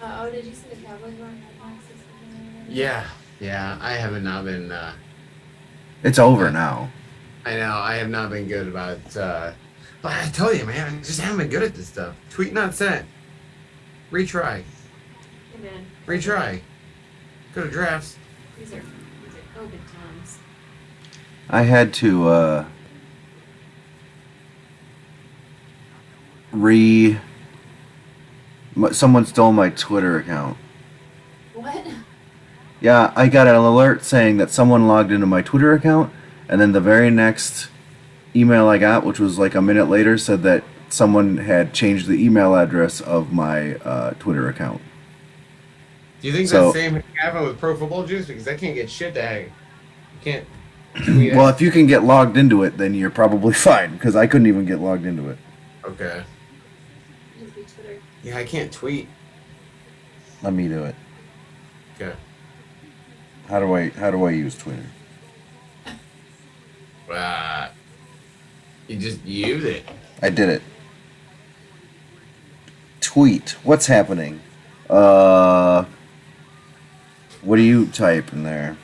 Did you see the Cowboys won Red Sox this weekend? Yeah, yeah. I haven't not been. It's over Uh, now. I know I have not been good about. But I tell you, man, I just haven't been good at this stuff. Tweet not sent. Retry. Hey man, COVID. Retry. Go to drafts. These are COVID times. I had to re. Someone stole my Twitter account. What? Yeah, I got an alert saying that someone logged into my Twitter account, and then the very next email I got, which was like a minute later, said that someone had changed the email address of my Twitter account. Do you think the So, same happened with Pro Football Juice? Because I can't get shit to hang. You can't tweet well, it. if you can get logged into it, then you're probably fine, because I couldn't even get logged into it. Okay. Just be Twitter. Yeah, I can't tweet. Let me do it. Okay. How do I use Twitter? Uh, you just use it. I did it. Tweet. What's happening? What do you type in there?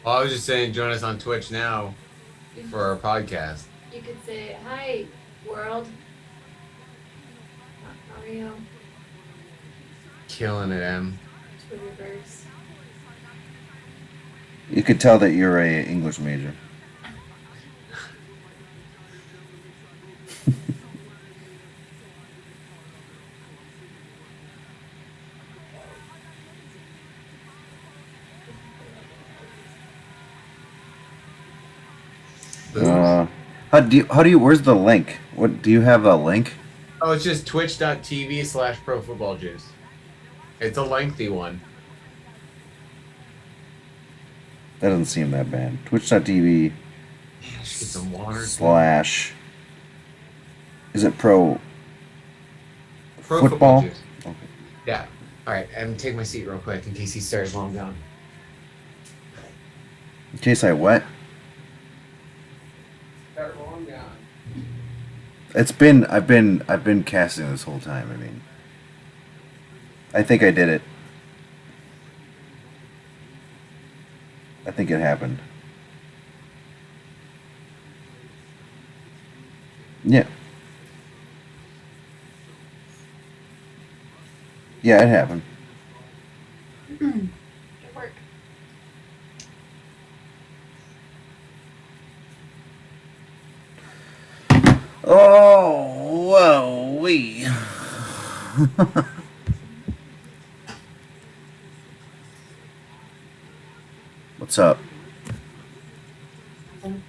Well, I was just saying, join us on Twitch now for our podcast. You could say, "Hi, world. How are you?" Killing it, Em. Twitterverse. You could tell that you're a English major. Boom. How do you? Where's the link? What do you have a link? Oh, it's just twitch.tv/Pro Football Juice. It's a lengthy one. That doesn't seem that bad. Twitch.tv Man, I should get some water. slash. Is it pro Pro football? Juice. Okay. Yeah. All right, I'm take my seat real quick in case he starts long gone. In case I what? Start long gone. I've been casting this whole time. I mean, I think I did it. I think it happened. Yeah. Yeah, it happened. Good work. Oh, whoa, wee. What's up? I'm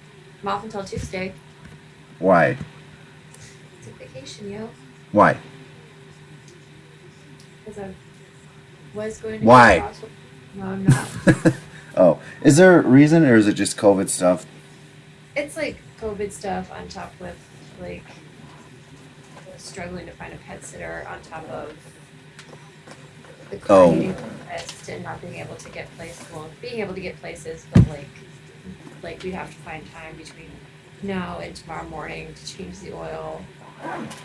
off until Tuesday. Why? Took vacation, yo. Why? Because I was going to Why? go to Roswell. No, I'm not. Oh, is there a reason, or is it just COVID stuff? It's like COVID stuff on top with like struggling to find a pet sitter on top of the Oh. coordinating list and not being able to get places. Well, being able to get places, but like we have to find time between now and tomorrow morning to change the oil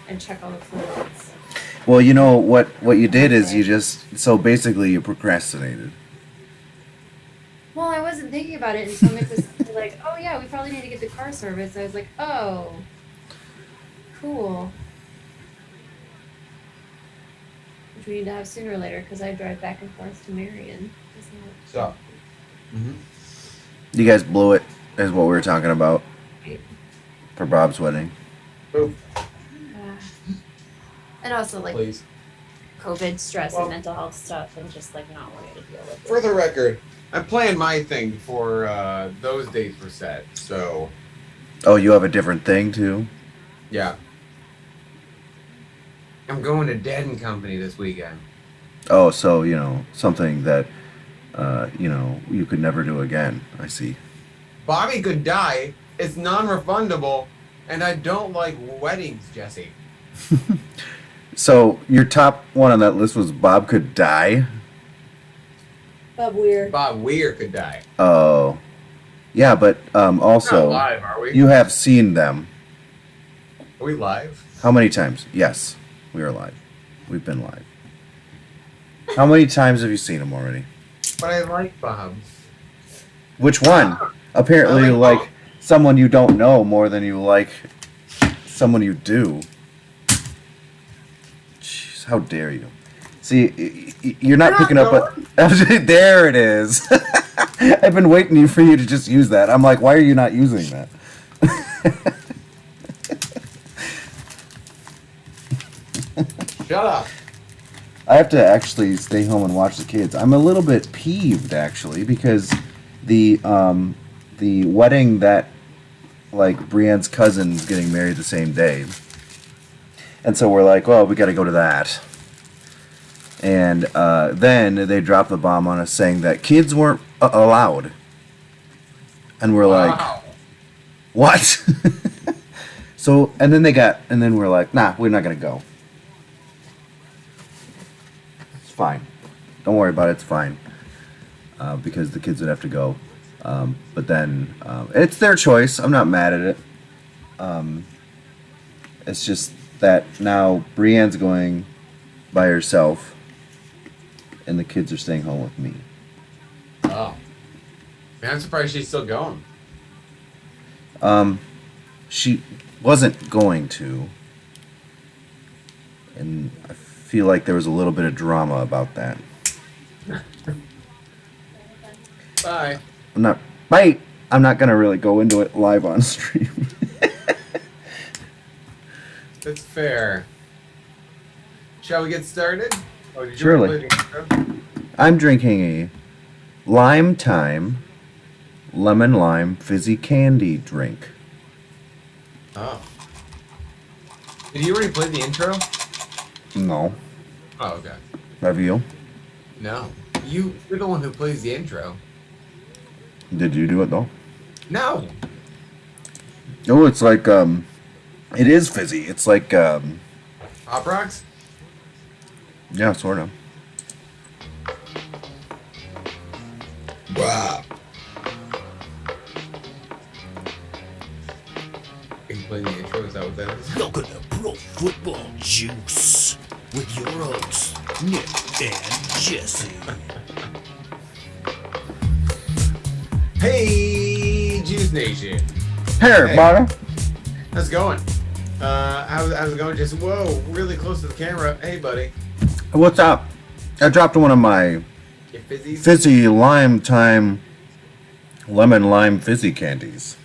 and check all the fluids. Well, you know what you did is so basically you procrastinated. Well, I wasn't thinking about it until Nick was like, "Oh yeah, we probably need to get the car service." I was like, "Oh, cool." Which we need to have sooner or later because I drive back and forth to Marion. So. You guys blew it, is what we were talking about for Bob's wedding. Boom. And also like Please. COVID stress Well- and mental health stuff and just like not wanting to deal with it. For the record, I planned my thing before those dates were set. So, Oh, you have a different thing too? yeah. I'm going to Dead and Company this weekend. Oh, so something that you could never do again. I see. Bobby could die. It's non-refundable, and I don't like weddings, Jesse. So your top one on that list was Bob could die. Bob Weir. Bob Weir could die. Oh, yeah, but We're not also live, are we? you have seen them. Are we live? How many times? Yes, we are live. We've been live. How many times have you seen him already? But I like Bob. Which one? Apparently, I you like like someone you don't know more than you like someone you do. Jeez, how dare you? See, you're not picking up. There it is. I've been waiting for you to just use that. I'm like, why are you not using that? Shut up. I have to actually stay home and watch the kids. I'm a little bit peeved actually because the wedding that like Brienne's cousin's getting married the same day, and so we're like, well, we got to go to that. And then they dropped the bomb on us saying that kids weren't allowed, and we're like, Wow. what? So and then we're like, nah, we're not gonna go. It's fine. Don't worry about it. It's fine. Because the kids would have to go. But then it's their choice. I'm not mad at it. It's just that now Brienne's going by herself, and the kids are staying home with me. Oh. Man, I'm surprised she's still going. She wasn't going to, and I feel like there was a little bit of drama about that. Bye. I'm not gonna really go into it live on stream. That's fair. Shall we get started? Oh, did you Surely. already play the intro? I'm drinking a Lime Time lemon lime fizzy candy drink. Oh. Did you already play the intro? No. Oh, okay. Have you? No. You're the one who plays the intro. Did you do it though? No. Oh, it's like it is fizzy. It's like Pop Rocks? yeah, sort of. Wow. Are you playing the intro? Is that what that is? Welcome to Pro Football Juice with your hosts, Nick and Jesse. Hey, Juice Nation. Hey, everybody. How's it going? How's it going, Jason? Whoa, really close to the camera. Hey, buddy. What's up? I dropped one of my Your fizzies? fizzy lime time lemon lime fizzy candies.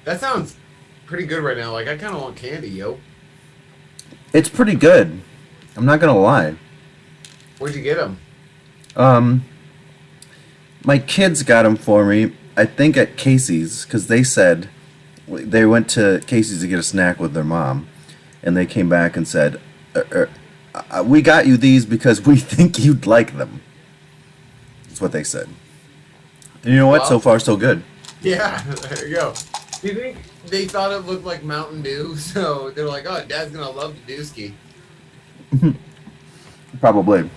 That sounds pretty good right now. Like, I kind of want candy, yo. It's pretty good. I'm not gonna lie. Where'd you get them? My kids got them for me. I think at Casey's because they said they went to Casey's to get a snack with their mom, and they came back and said, "We got you these because we think you'd like them." That's what they said. And you know what? Wow. So far, so good. Yeah, there you go. Do you think they thought it looked like Mountain Dew, so they're like, oh, Dad's gonna love the Dewski. Probably.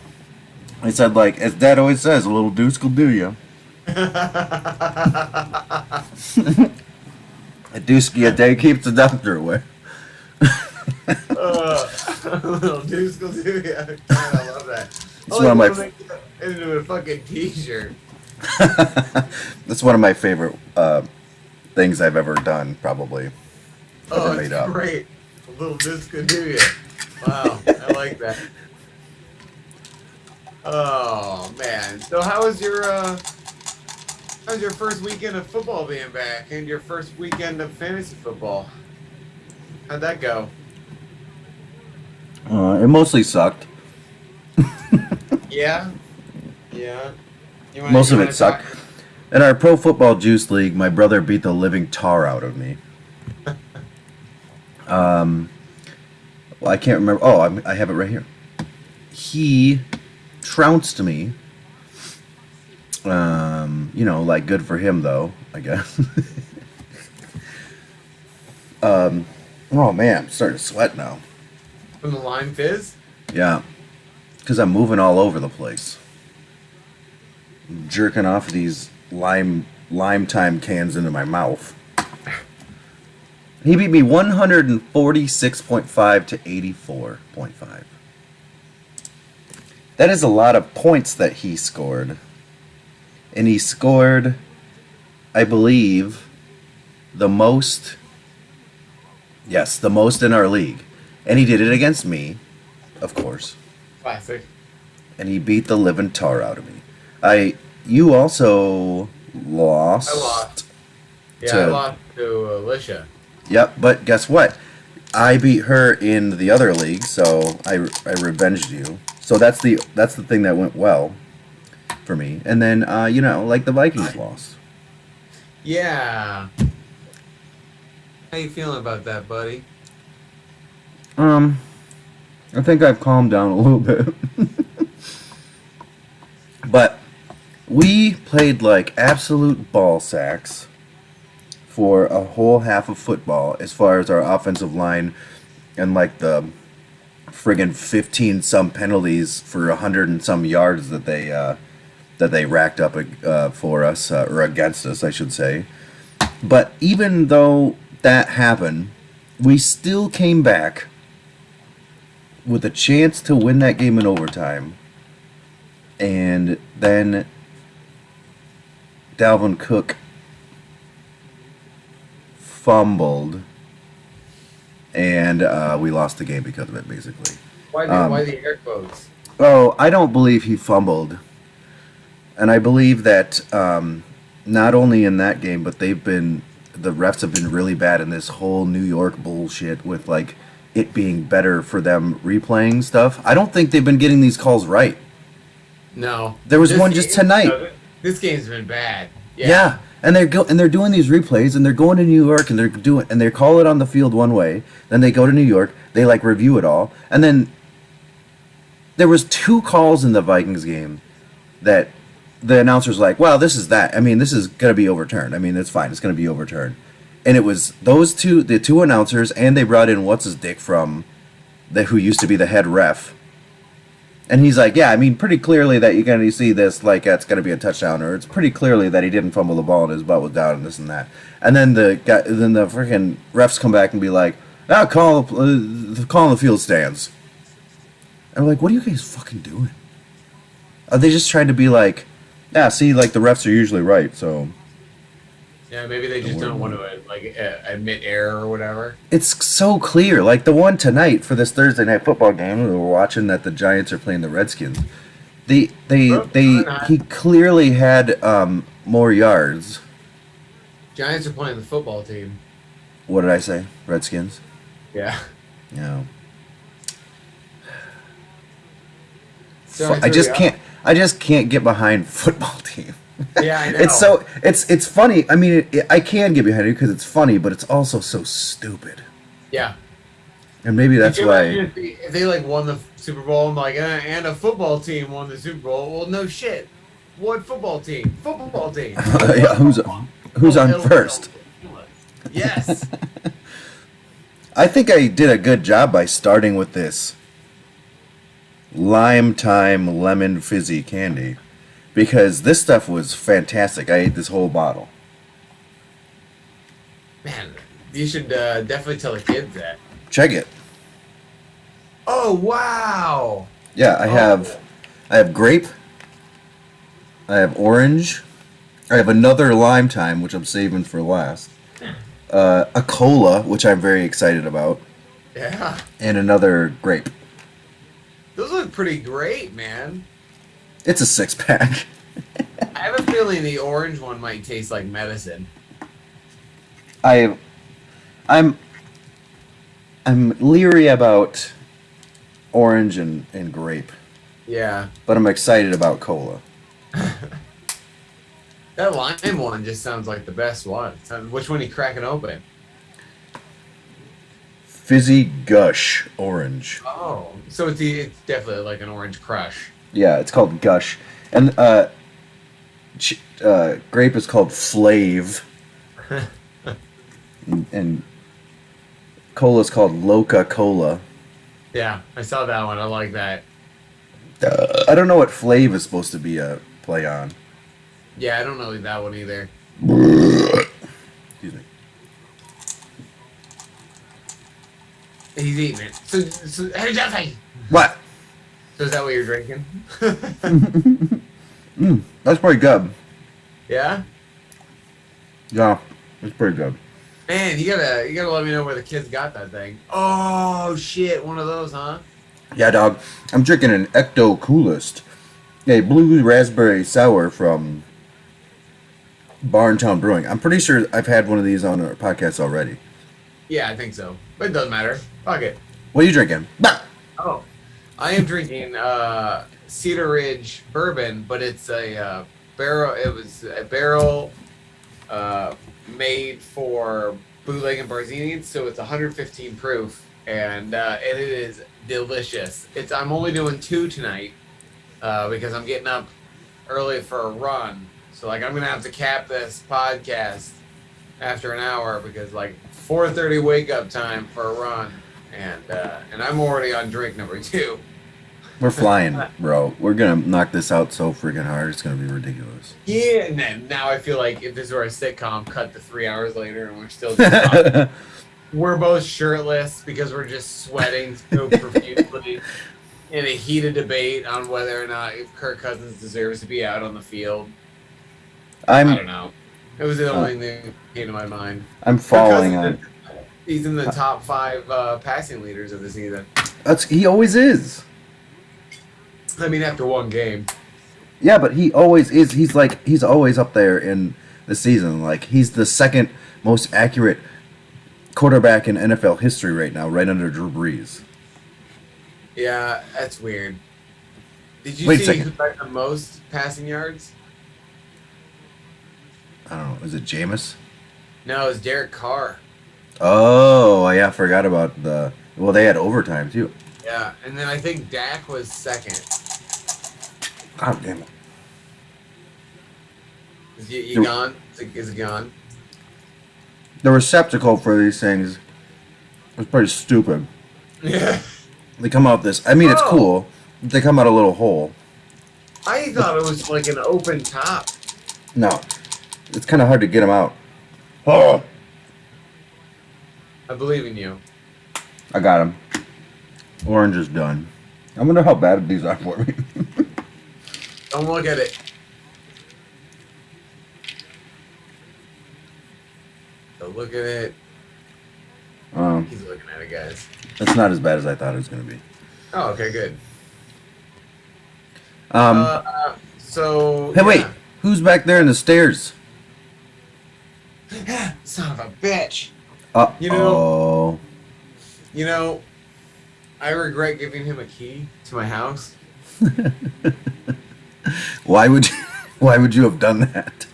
They said, like, as Dad always says, a little deuce will do you. A deuce a day keeps the doctor away. A little Deuce will do you. God, I love that. It's one of my- into a fucking t-shirt. That's one of my favorite things I've ever done, probably. Oh, made it's up. great. A little Deuce could do you. Wow, I like that. Oh man. So how was your first weekend of football being back and your first weekend of fantasy football? How'd that go? It mostly sucked. Yeah? Yeah. Most of it sucked. In our Pro Football Juice League, my brother beat the living tar out of me. Well, I can't remember. Oh, I have it right here. He trounced me. You know, like good for him though, I guess. Oh man, I'm starting to sweat now. From the lime fizz? Yeah, because I'm moving all over the place. I'm jerking off these lime time cans into my mouth. He beat me 146.5 to 84.5. That is a lot of points that he scored. And he scored, I believe, the most. Yes, the most in our league. And he did it against me, of course. Classic. And he beat the living tar out of me. You also lost. I lost. Yeah, to- I lost to Alicia. Yep, but guess what? I beat her in the other league, so I revenged you. So that's the thing that went well for me. And then like the Vikings lost. Yeah. How you feeling about that, buddy? I think I've calmed down a little bit. But we played like absolute ball sacks for a whole half of football as far as our offensive line and like the friggin' 15 some penalties for 100 and some yards that they racked up for us or against us, I should say. But even though that happened, we still came back with a chance to win that game in overtime. And then Dalvin Cook fumbled, and we lost the game because of it, basically. Why the air quotes? Oh, I don't believe he fumbled. And I believe that not only in that game, but the refs have been really bad in this whole New York bullshit with like it being better for them replaying stuff. I don't think they've been getting these calls right. No. There was one just tonight. This game's been bad. Yeah. And they're doing these replays, and they're going to New York, and they call it on the field one way. Then they go to New York, they like review it all, and then there was 2 calls in the Vikings game that the announcer's like, "Well, this is that. I mean, this is gonna be overturned. I mean, it's fine. It's gonna be overturned." And it was the two announcers, and they brought in what's his dick from who used to be the head ref. And he's like, yeah, I mean, pretty clearly that you're going to see this, like, it's going to be a touchdown, or it's pretty clearly that he didn't fumble the ball and his butt was down and this and that. And then the freaking refs come back and be like, call the field stands. And I'm like, what are you guys fucking doing? Are they just trying to be like, yeah, see, like, the refs are usually right, so... Yeah, maybe they just don't want to admit error or whatever. It's so clear. Like the one tonight for this Thursday night football game, we were watching that the Giants are playing the Redskins. He clearly had more yards. Giants are playing the football team. What did I say? Redskins? Yeah. Yeah. So I just can't get behind football team. Yeah, I know. It's funny. I mean, I can get behind it because it's funny, but it's also so stupid. Yeah. And maybe that's why. If they like won the Super Bowl, I'm like, and a football team won the Super Bowl. Well, no shit. What football team? Football team. Yeah, who's on first? Yes. I think I did a good job by starting with this Lime Time Lemon Fizzy candy. Because this stuff was fantastic. I ate this whole bottle. Man, you should definitely tell the kids that. Check it. Oh, wow. Yeah, I have grape. I have orange. I have another Lime Time, which I'm saving for last. A cola, which I'm very excited about. Yeah. And another grape. Those look pretty great, man. It's a 6-pack. I have a feeling the orange one might taste like medicine. I'm leery about orange and grape, Yeah. but I'm excited about cola. That lime one just sounds like the best one. Which one are you cracking open? Fizzy Gush Orange. Oh, so it's definitely like an orange crush. Yeah, it's called Gush. And grape is called Flave. and cola is called Loca Cola. Yeah, I saw that one. I like that. I don't know what Flave is supposed to be a play on. Yeah, I don't know that one either. Excuse me. He's eating it. So hey, Jesse! What? So is that what you're drinking? That's pretty good. Yeah? Yeah, it's pretty good. Man, you gotta let me know where the kids got that thing. Oh shit, one of those, huh? Yeah, dog. I'm drinking an Ecto Coolest, a blue raspberry sour from Barntown Brewing. I'm pretty sure I've had one of these on our podcast already. Yeah, I think so. But it doesn't matter. Fuck it. What are you drinking? Bah! Oh. I am drinking Cedar Ridge bourbon, but it's a barrel. It was a barrel made for bootleg and Barzini, so it's 115 proof, and it is delicious. I'm only doing 2 tonight because I'm getting up early for a run. So like I'm gonna have to cap this podcast after an hour because like 4:30 wake up time for a run, and I'm already on drink number 2. We're flying, bro. We're gonna knock this out so freaking hard. It's gonna be ridiculous. Yeah, and then now I feel like if this were a sitcom, cut to 3 hours later and we're still just talking. We're both shirtless because we're just sweating so profusely in a heated debate on whether or not if Kirk Cousins deserves to be out on the field. I don't know. It was the only thing that came to my mind. I'm falling on. He's in the top 5 passing leaders of the season. He always is. I mean, after one game. Yeah, but he always is. He's always up there in the season. Like he's the second most accurate quarterback in NFL history right now, right under Drew Brees. Yeah, that's weird. Did you Wait a see second. who had the most passing yards? I don't know. Is it Jameis? No, it was Derek Carr. Oh, yeah. I forgot about the. Well, they had overtime too. Yeah, and then I think Dak was second. God damn it. Is you gone? Is it gone? The receptacle for these things is pretty stupid. Yeah. They come out this. I mean, it's Oh. cool. But they come out a little hole. I thought it was like an open top. No, it's kind of hard to get them out. Oh, I believe in you. I got them. Orange is done. I wonder how bad these are for me. Don't look at it. Don't look at it. He's looking at it, guys. It's not as bad as I thought it was going to be. Oh, okay, good. So. Hey, wait. yeah. Who's back there in the stairs? Son of a bitch. Uh-oh. You know, I regret giving him a key to my house. Why would you have done that?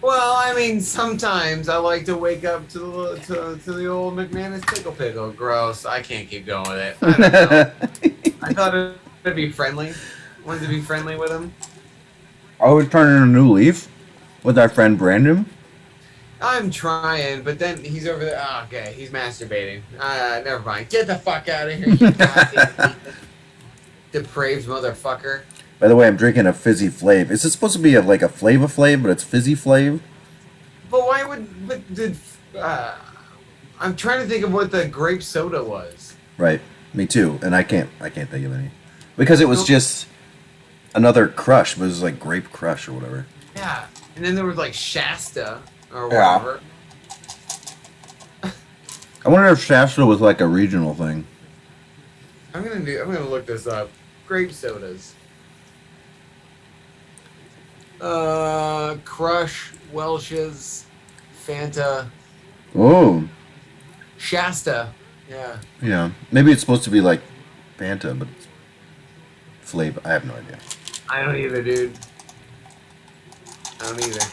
Well, I mean, sometimes I like to wake up to the old McManus pickle. Gross. I can't keep going with it. I don't know. I thought it'd be friendly. Wanted to be friendly with him. Are we turning a new leaf with our friend Brandon? I'm trying, but then he's over there. Oh, okay, he's masturbating. Never mind. Get the fuck out of here, you goddamn depraved motherfucker. By the way, I'm drinking a Fizzy Flav. Is it supposed to be like a Flava Flav, but it's Fizzy Flav? But why would? But did? I'm trying to think of what the grape soda was. Right. Me too. And I can't think of any. Because it was just another crush, but it was like grape crush or whatever. Yeah, and then there was like Shasta or Yeah. whatever. I wonder if Shasta was like a regional thing. I'm gonna look this up. Grape sodas. Crush, Welch's, Fanta, Oh. Shasta. Yeah. Yeah. Maybe it's supposed to be like Fanta, but it's Flav. I have no idea. I don't either, dude. I don't either.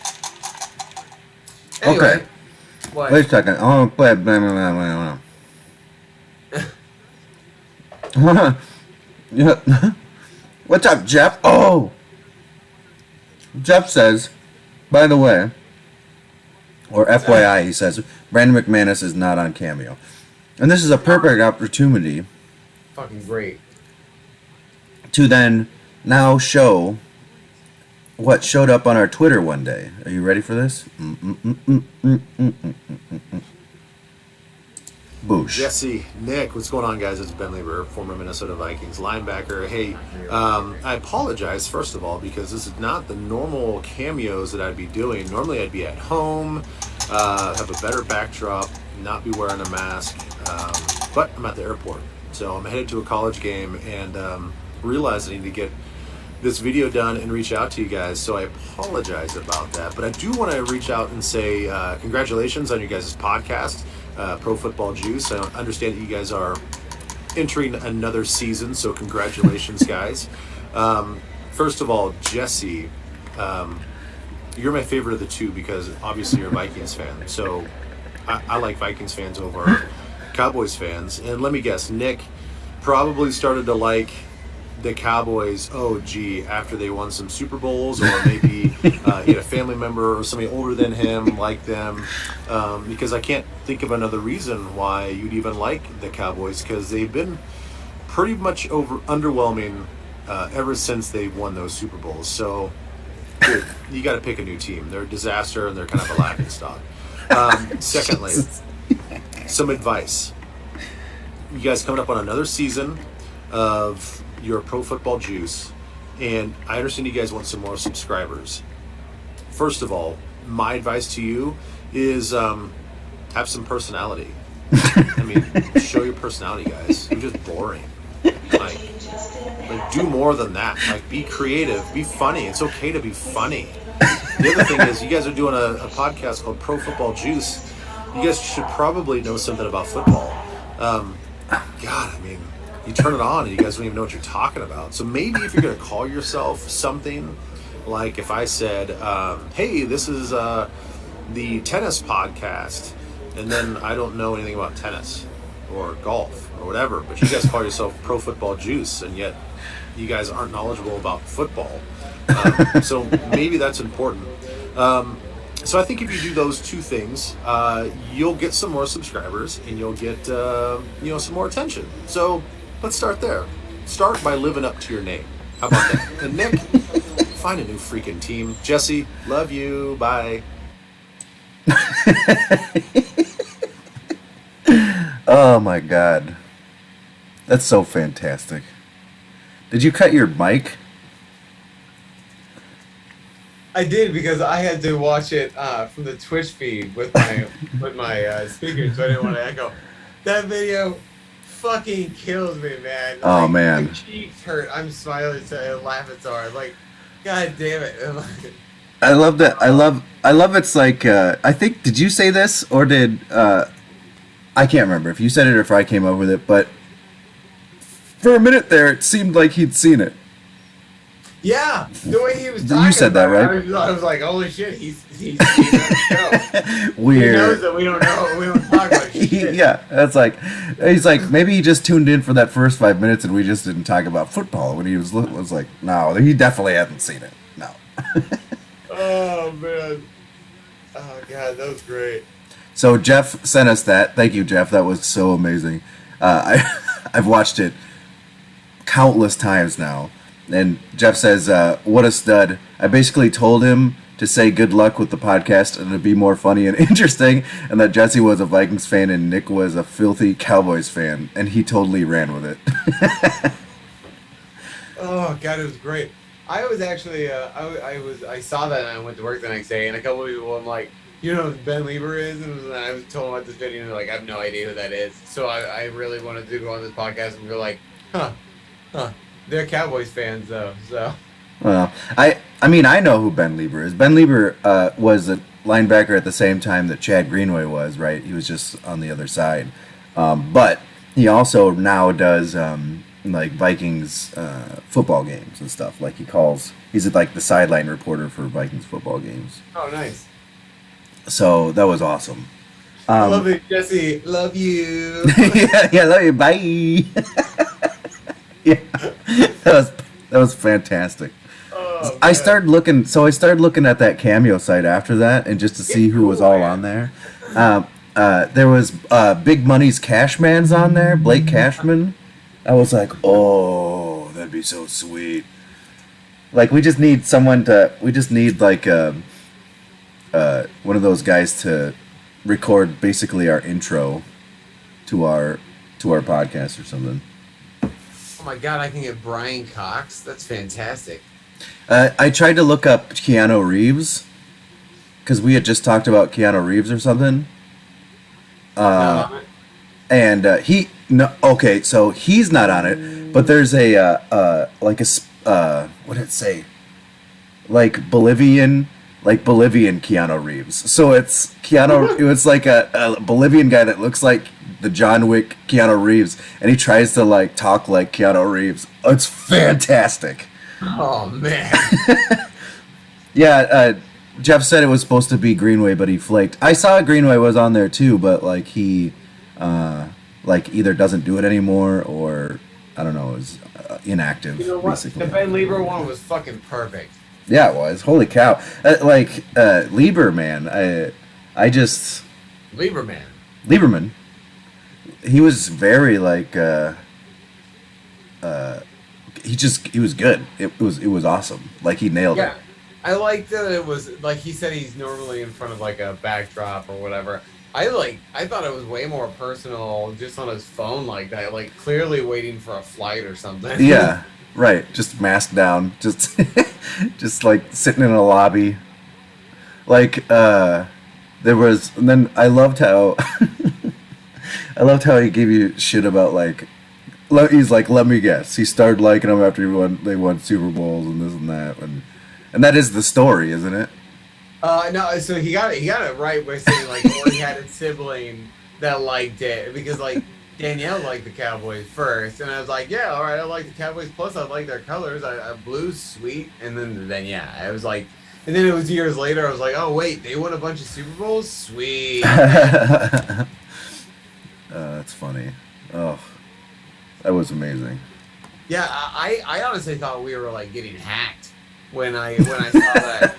Anyway, Okay. what? Wait a second. Oh, blah, blah, blah, blah, blah. Yeah. What's up, Jeff? Oh! Jeff says, by the way, or FYI, he says, Brandon McManus is not on Cameo. And this is a perfect opportunity Fucking great. to then now show what showed up on our Twitter one day. Are you ready for this? Boosh. Jesse, Nick, what's going on, guys? It's Ben Lieber, former Minnesota Vikings linebacker. Hey, I apologize, first of all, because this is not the normal cameos that I'd be doing. Normally, I'd be at home, have a better backdrop, not be wearing a mask, but I'm at the airport. So I'm headed to a college game and realized I need to get this video done and reach out to you guys. So I apologize about that. But I do want to reach out and say congratulations on you guys' podcast. Pro Football Juice. I understand that you guys are entering another season, so congratulations, guys. First of all, Jesse, you're my favorite of the two because obviously you're a Vikings fan. So I like Vikings fans over Cowboys fans. And let me guess, Nick probably started to like the Cowboys, after they won some Super Bowls, or maybe he had a family member or somebody older than him like them, because I can't think of another reason why you'd even like the Cowboys, because they've been pretty much underwhelming ever since they won those Super Bowls. So, dude, you got to pick a new team. They're a disaster and they're kind of a laughing stock. Secondly, some advice. You guys coming up on another season of your Pro Football Juice, and I understand you guys want some more subscribers. First of all, my advice to you is have some personality. I mean, show your personality, guys. You're just boring. Like do more than that. Like, be creative, be funny. It's okay to be funny. The other thing is, you guys are doing a podcast called Pro Football Juice. You guys should probably know something about football. God, I mean, you turn it on and you guys don't even know what you're talking about. So maybe if you're going to call yourself something, like if I said, hey, this is the tennis podcast, and then I don't know anything about tennis or golf or whatever, but you guys call yourself Pro Football Juice, and yet you guys aren't knowledgeable about football. So maybe that's important. So I think if you do those two things, you'll get some more subscribers and you'll get some more attention. So let's start there. Start by living up to your name. How about that? And Nick, find a new freaking team. Jesse, love you. Bye. Oh my God. That's so fantastic. Did you cut your mic? I did, because I had to watch it from the Twitch feed with my speakers, so I didn't want to echo. That video fucking kills me, man. Oh, Like, man. my cheeks hurt. I'm smiling so I laugh at hard. Like, God damn it. I love that. I love it's like, I think, did you say this or did, I can't remember if you said it or if I came up with it, but for a minute there, it seemed like he'd seen it. Yeah, the way he was talking. You said that, about right? it, I was like, holy shit, he's seen the show. Weird. He knows that we don't know. We don't talk about shit. Yeah, that's like, he's like, maybe he just tuned in for that first 5 minutes and we just didn't talk about football when he was like, no, he definitely hasn't seen it. No. Oh, man. Oh, God, that was great. So Jeff sent us that. Thank you, Jeff. That was so amazing. I've watched it countless times now. And Jeff says, what a stud. I basically told him to say good luck with the podcast and to be more funny and interesting, and that Jesse was a Vikings fan and Nick was a filthy Cowboys fan, and he totally ran with it. Oh, God, it was great. I was actually, I saw that and I went to work the next day, and a couple of people, I'm like, you know who Ben Lieber is? And I was told about this video, and they're like, I have no idea who that is. So I really wanted to go on this podcast and go like, huh. They're Cowboys fans, though, so. Well, I mean, I know who Ben Lieber is. Ben Lieber was a linebacker at the same time that Chad Greenway was, right? He was just on the other side. But he also now does, like, Vikings football games and stuff. Like, he's like the sideline reporter for Vikings football games. Oh, nice. So, that was awesome. Love it, Jesse. Love you. yeah, love you. Bye. Yeah, that was fantastic. Oh, I started looking at that Cameo site after that, and just to see who was all on there. There was Big Money's Cashman's on there, Blake Cashman. I was like, oh, that'd be so sweet. Like, we just need like one of those guys to record basically our intro to our podcast or something. Oh my god, I can get Brian Cox. That's fantastic. I tried to look up Keanu Reeves because we had just talked about Keanu Reeves or something. No, And he no okay, so he's not on it, but there's a what did it say? Like Bolivian Keanu Reeves. So it's Keanu. It was like a Bolivian guy that looks like the John Wick Keanu Reeves, and he tries to like talk like Keanu Reeves. It's fantastic. oh man. Yeah, Jeff said it was supposed to be Greenway, but he flaked. I saw Greenway was on there too, but like he, like either doesn't do it anymore or I don't know, is inactive. You know what? Basically. The Ben Lieber one was fucking perfect. Yeah, it was. Holy cow! Lieber, man, I just Lieberman. Lieberman. He was very like, he was good. It was awesome. Like he nailed Yeah. it. I like that it was like he said he's normally in front of like a backdrop or whatever. I thought it was way more personal just on his phone like that, like clearly waiting for a flight or something. Yeah, right. Just masked down, just just like sitting in a lobby. Like there was, and then I loved how he gave you shit about like. He's like, let me guess. He started liking them after they won Super Bowls and this and that, and that is the story, isn't it? No, so he got it right by saying like well, he had a sibling that liked it because like Danielle liked the Cowboys first, and I was like, yeah, all right, I like the Cowboys. Plus, I like their colors. Blue's sweet, and then yeah, I was like, and then it was years later. I was like, oh wait, they won a bunch of Super Bowls. Sweet. That's funny. Oh, that was amazing. Yeah, I honestly thought we were like getting hacked when I saw that.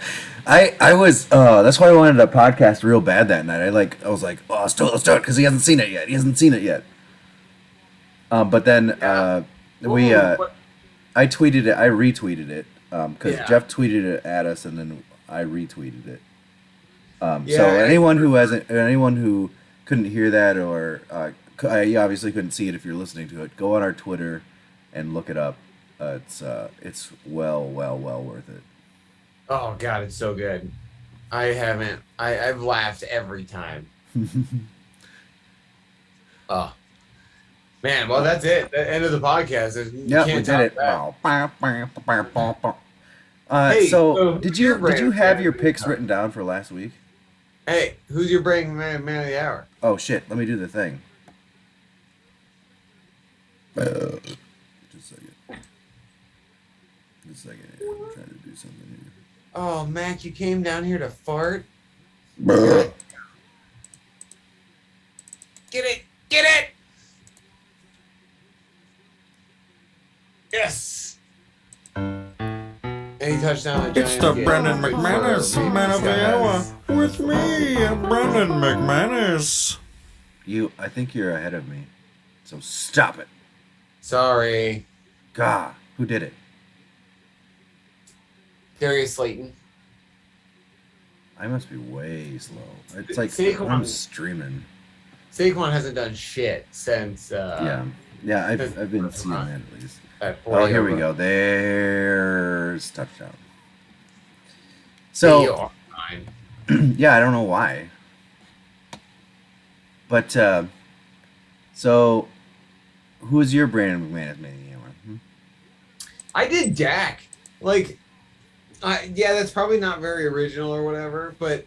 I was that's why I wanted a podcast real bad that night. I was like, oh, let's do it because he hasn't seen it yet. But then I tweeted it, I retweeted it because Yeah. Jeff tweeted it at us and then I retweeted it. So Yeah, anyone who couldn't hear that or you obviously couldn't see it if you're listening to it, go on our Twitter and look it up. It's well worth it. Oh god, it's so good. I've laughed every time. Oh man, well that's it. The end of the podcast. Yeah, we did it. Hey, So did you Brandon, have your picks written down for last week? Hey, who's your breaking man of the hour? Oh shit! Let me do the thing. Just a second. Just a second. Here. I'm trying to do something here. Oh, Mac, you came down here to fart? Bruh. Get it! Get it! Yes! Any touchdown that It's the Giants get. Brendan Wait for McManus me, Man of the guys. Hour with me, Brendan McManus. I think you're ahead of me. So stop it. Sorry. God, who did it? Darius Slayton. I must be way slow. It's like Saquon. I'm streaming. Saquon hasn't done shit since Yeah, I've been seeing that at least. that Oh, here we 40 go. There's touchdown. You So are fine. yeah, I don't know why. But so who's your Brandon McManus man? I did Dak. Like, yeah, that's probably not very original or whatever, but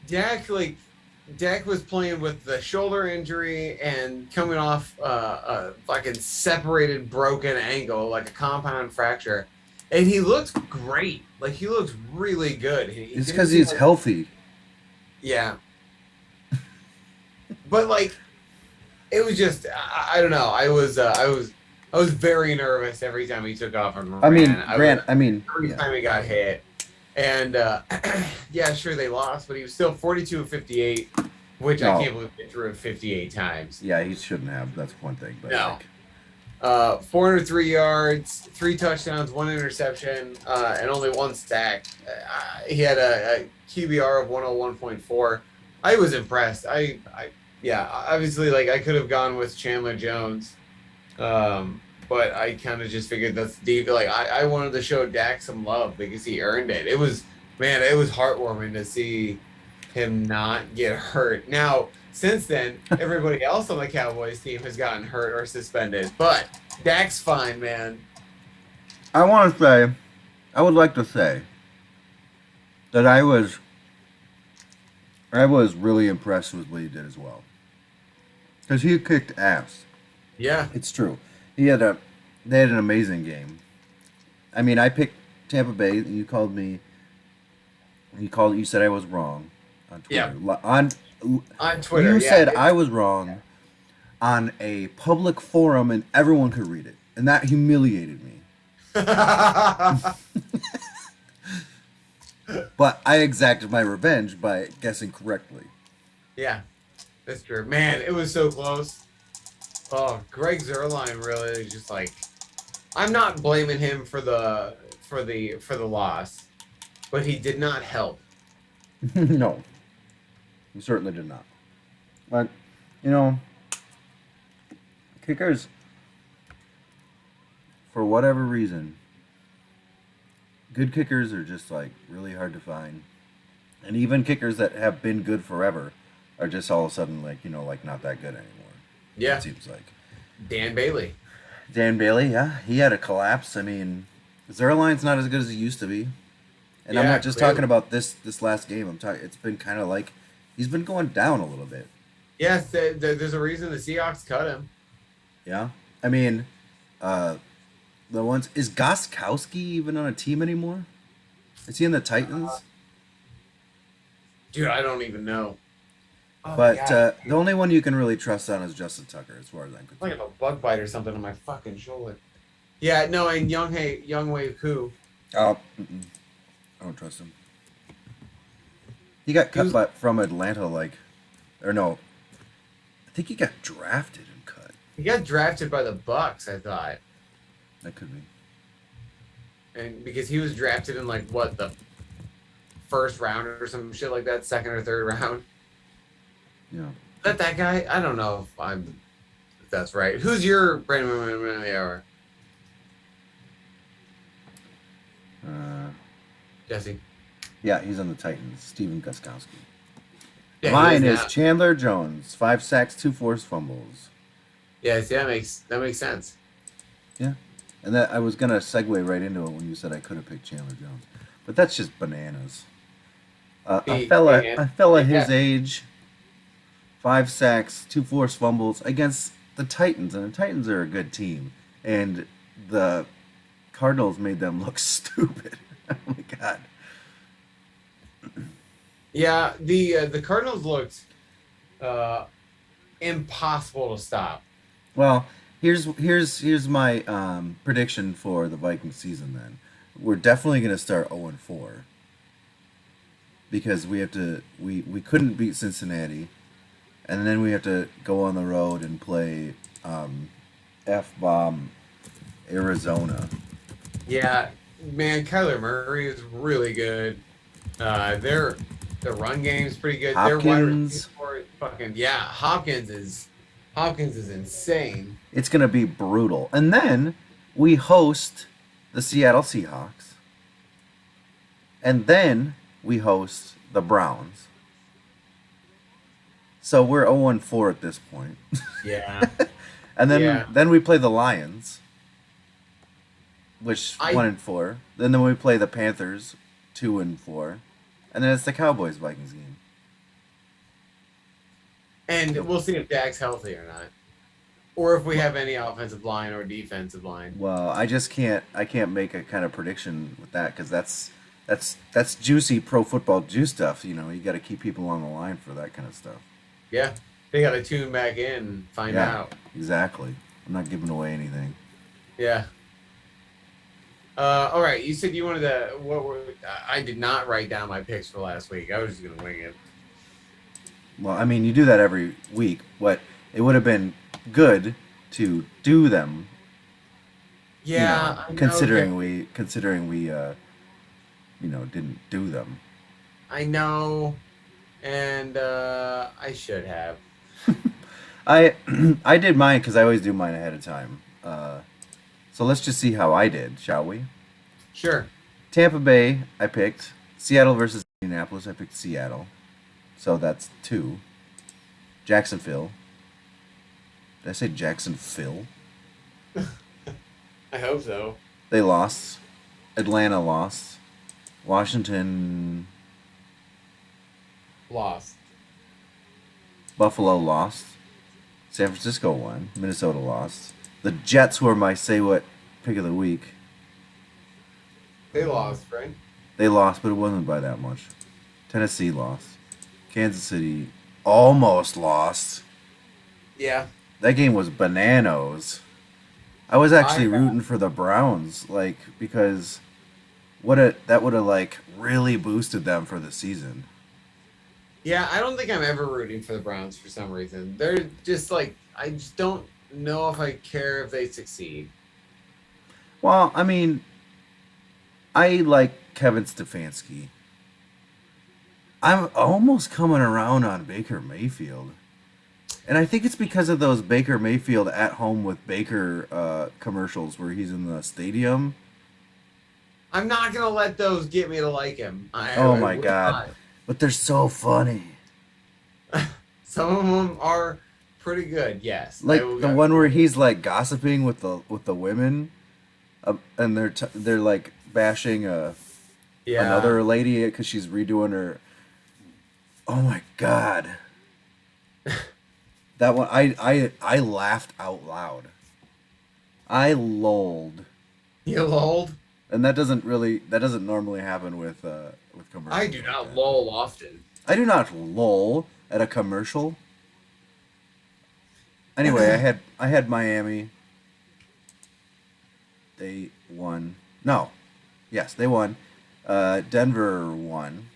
Dak was playing with the shoulder injury and coming off a fucking separated broken ankle, like a compound fracture. And he looks great. Like, he looks really good. It's because he's healthy. Yeah. But, like, it was just, I don't know. I was very nervous every time he took off and ran. Every yeah. time he got hit. And, yeah, sure, they lost, but he was still 42 of 58, which I No. can't believe they threw it 58 times. Yeah, he shouldn't have. That's one thing. But No. like, 403 yards, 3 touchdowns, 1 interception, and only 1 sack. He had a QBR of 101.4. I was impressed. I yeah, obviously, like I could have gone with Chandler Jones, but I kind of just figured that's deep. Like I wanted to show Dak some love because he earned it. It was man, it was heartwarming to see him not get hurt. Now, since then, everybody else on the Cowboys team has gotten hurt or suspended, but Dak's fine, man. I want to say, I would like to say that I was really impressed with what he did as well. Because he kicked ass. Yeah, It's true. They had an amazing game. I mean, I picked Tampa Bay. You said I was wrong on Twitter. on Twitter. You yeah, said I was wrong on a public forum and everyone could read it. And that humiliated me. But I exacted my revenge by guessing correctly. yeah, that's true. Man, it was so close. Oh, Greg Zerline really is just like I'm not blaming him for the loss, but he did not help. No, he certainly did not. But, you know, kickers, for whatever reason, good kickers are just like really hard to find. And even kickers that have been good forever are just all of a sudden like, like not that good anymore. Yeah, It seems like. Dan Bailey. Dan Bailey, yeah, he had a collapse. I mean, Zerline's not as good as he used to be. And I'm Yeah, not just clearly. talking about this last game. I'm talking. It's been kind of like he's been going down a little bit. Yes, there's a reason the Seahawks cut him. Yeah, I mean, the ones is Goskowski even on a team anymore? Is he in the Titans? Dude, I don't even know. Oh, But God. the only one you can really trust on is Justin Tucker, as far as I'm Like concerned. a bug bite or something on my fucking shoulder. Yeah, no, and Young Wei Koo. Oh, I don't trust him. He got cut from Atlanta, or no, I think he got drafted and cut. He got drafted by the Bucks, I thought, That could be. and because he was drafted in like what the first round or some shit like that, second or third round. Yeah. Is that guy? I don't know if that's right. Who's your Brandon Man of the Hour, Jesse? Yeah, he's on the Titans. Steven Goskowski. Yeah, he Mine is now. Chandler Jones, 5 sacks, 2 forced fumbles. Yeah, see, that makes sense. Yeah, and that I was gonna segue right into it when you said I could have picked Chandler Jones, but that's just bananas. A fella his Yeah. age, 5 sacks, 2 forced fumbles against the Titans, and the Titans are a good team, and the Cardinals made them look stupid. Oh my god. Yeah, the Cardinals looked impossible to stop. Well, here's my prediction for the Vikings season. Then we're definitely going to start 0-4 because we couldn't beat Cincinnati, and then we have to go on the road and play F-bomb Arizona. Yeah, man, Kyler Murray is really good. Their run game is pretty good. Their wide Hopkins. receiver, fucking Hopkins is insane. It's going to be brutal, and then we host the Seattle Seahawks, and then we host the Browns. So we're 0-4 at this point. Yeah, And then Yeah. then we play the Lions, which I- 1-4. Then we play the Panthers, 2-4, and then it's the Cowboys Vikings game. and we'll see if Dak's healthy or not, or if we have any offensive line or defensive line. Well, I can't make a kind of prediction with that because that's juicy pro football juice stuff. You got to keep people on the line for that kind of stuff. Yeah, they got to tune back in and find out. Exactly. I'm not giving away anything. Yeah. All right. You said you wanted to. I did not write down my picks for last week. I was just gonna wing it. Well, I mean, you do that every week, but it would have been good to do them. Yeah. I know, considering we didn't do them. I know, and I should have. I I did mine because I always do mine ahead of time. So let's just see how I did, shall we? Sure. Tampa Bay, I picked. Seattle versus Indianapolis, I picked Seattle. So that's 2. Jacksonville. Did I say Jacksonville? I hope so. They lost. Atlanta lost. Washington, Lost. Buffalo lost. San Francisco won. Minnesota lost. The Jets were my say what pick of the week. They lost, right? They lost, but it wasn't by that much. Tennessee lost. Kansas City almost lost. Yeah. That game was bananas. I was actually I- rooting for the Browns, like, because that would have like really boosted them for the season. Yeah, I don't think I'm ever rooting for the Browns for some reason. They're just like, I just don't know if I care if they succeed. Well, I mean, I like Kevin Stefanski. I'm almost coming around on Baker Mayfield. And I think it's because of those Baker Mayfield at home with Baker commercials where he's in the stadium. I'm not gonna let those get me to like him. Oh I my will God. not. But they're so funny. Some of them are pretty good. Yes. Like I will the go- one where he's like gossiping with the women, and they're like bashing yeah. another lady because she's redoing her. Oh my God. That one, I laughed out loud. I lolled, You lulled. and that doesn't normally happen with commercials. I do like not that. lull often. I do not lull at a commercial. Anyway, I had Miami. They won. No, yes, they won. Denver won.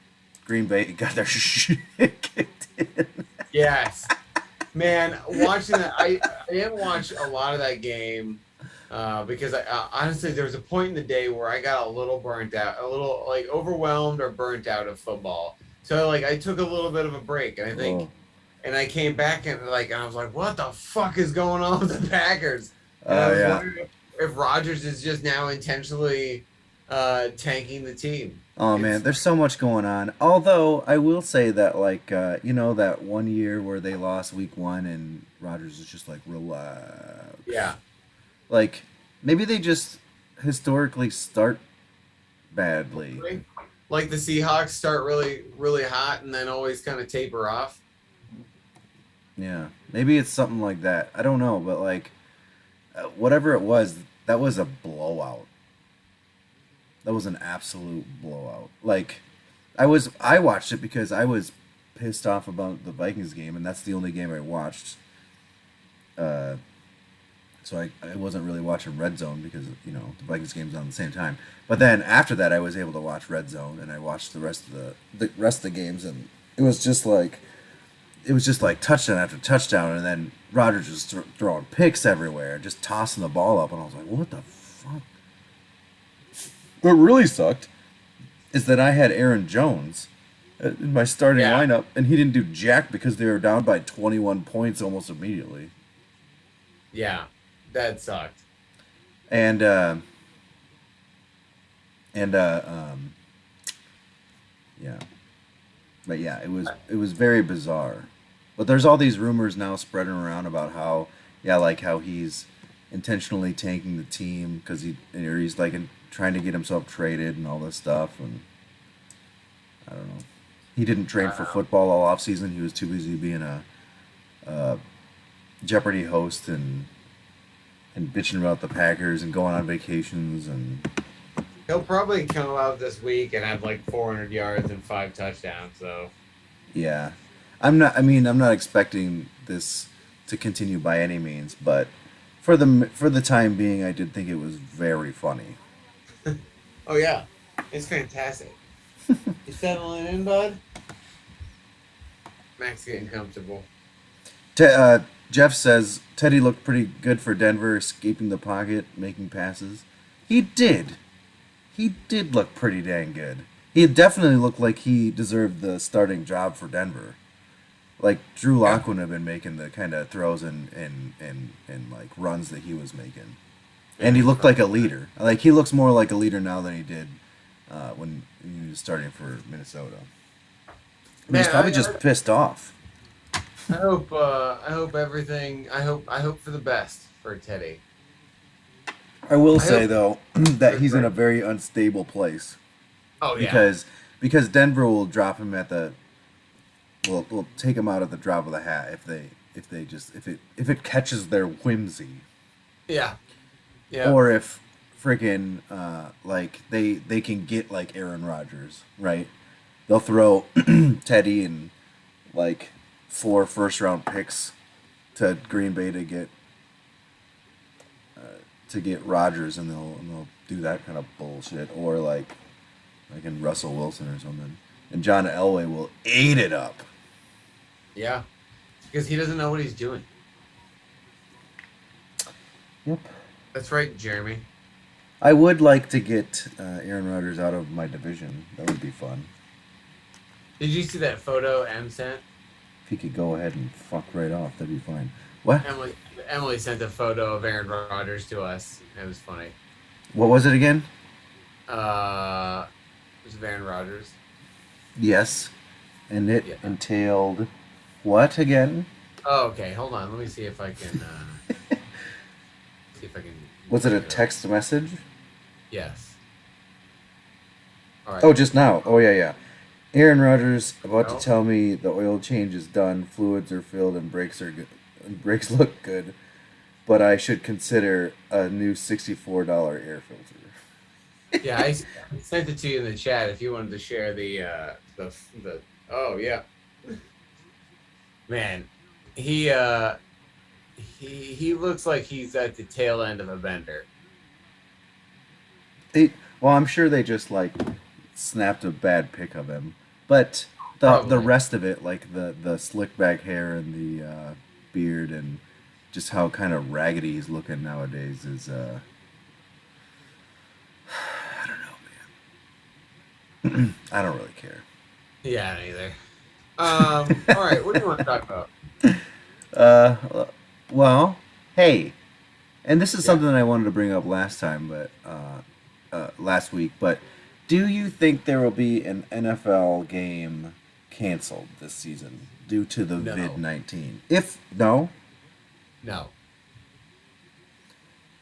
Green Bay got their shit kicked in. Yes. Man, watching that, I didn't watch a lot of that game because I honestly there was a point in the day where I got a little burnt out, a little like overwhelmed or burnt out of football. So like I took a little bit of a break, and I think, Oh. and I came back and I was like, what the fuck is going on with the Packers? And I was Yeah. wondering if Rodgers is just now intentionally tanking the team. Oh man, there's so much going on. Although I will say that, like, that one year where they lost week 1 and Rodgers is just like, relax. Yeah. Like, maybe they just historically start badly. Like the Seahawks start really, really hot and then always kind of taper off. Yeah, maybe it's something like that. I don't know, but like, whatever it was, that was a blowout. That was an absolute blowout. Like, I watched it because I was pissed off about the Vikings game, and that's the only game I watched. So I wasn't really watching Red Zone because the Vikings game's on at the same time. But then after that, I was able to watch Red Zone, and I watched the rest of the games, and it was just like touchdown after touchdown, and then Rodgers was throwing picks everywhere, just tossing the ball up, and I was like, what the fuck? What really sucked is that I had Aaron Jones in my starting lineup, and he didn't do jack because they were down by 21 points almost immediately. Yeah, that sucked. And yeah, but yeah, it was very bizarre. But there's all these rumors now spreading around about how he's intentionally tanking the team because he's like trying to get himself traded and all this stuff, and I don't know. He didn't train for football all off season. He was too busy being a Jeopardy host and bitching about the Packers and going on vacations, and He'll probably come out this week and have like 400 yards and 5 touchdowns. So yeah. I'm not expecting this to continue by any means, but for the time being, I did think it was very funny. oh yeah, it's fantastic. You settling in, bud? Max getting comfortable. Jeff says Teddy looked pretty good for Denver, escaping the pocket, making passes. He did. He did look pretty dang good. He definitely looked like he deserved the starting job for Denver. Like Drew Lock wouldn't have been making the kind of throws and like runs that he was making. And he looked like a leader. Like he looks more like a leader now than he did when he was starting for Minnesota. He's probably just pissed off. I hope everything. I hope for the best for Teddy. I will say though that he's in a very unstable place. Oh yeah. Because Denver will drop him at the. We'll take him out at the drop of the hat if it catches their whimsy. Yeah. Yeah. Or if freaking like they can get like Aaron Rodgers, right? They'll throw Teddy and like 4 first-round picks to Green Bay to get Rodgers, and they'll do that kind of bullshit, or like in Russell Wilson or something, and John Elway will eat it up. Yeah, because he doesn't know what he's doing. Yep. That's right, Jeremy. I would like to get Aaron Rodgers out of my division. That would be fun. Did you see that photo Em sent? If he could go ahead and fuck right off, that'd be fine. What? Emily sent a photo of Aaron Rodgers to us. It was funny. What was it again? It was of Aaron Rodgers. Yes. And it entailed what again? Oh, okay. Hold on. Let me see if I can. See if I can. Was it a text message? Yes. All right. Oh, just now. Oh, yeah. Aaron Rodgers about to tell me the oil change is done, fluids are filled, and brakes are good. Brakes look good, but I should consider a new $64 air filter. Yeah, I sent it to you in the chat if you wanted to share the. Oh yeah. Man, he looks like he's at the tail end of a bender. Well, I'm sure they just like snapped a bad pic of him, but the rest of it, like the slick back hair and the beard and just how kind of raggedy he's looking nowadays is I don't know, man. I don't really care. Yeah, neither. All right, what do you want to talk about? Well, hey, and this is something that I wanted to bring up last time, but last week. But do you think there will be an NFL game canceled this season due to the COVID-19? If no,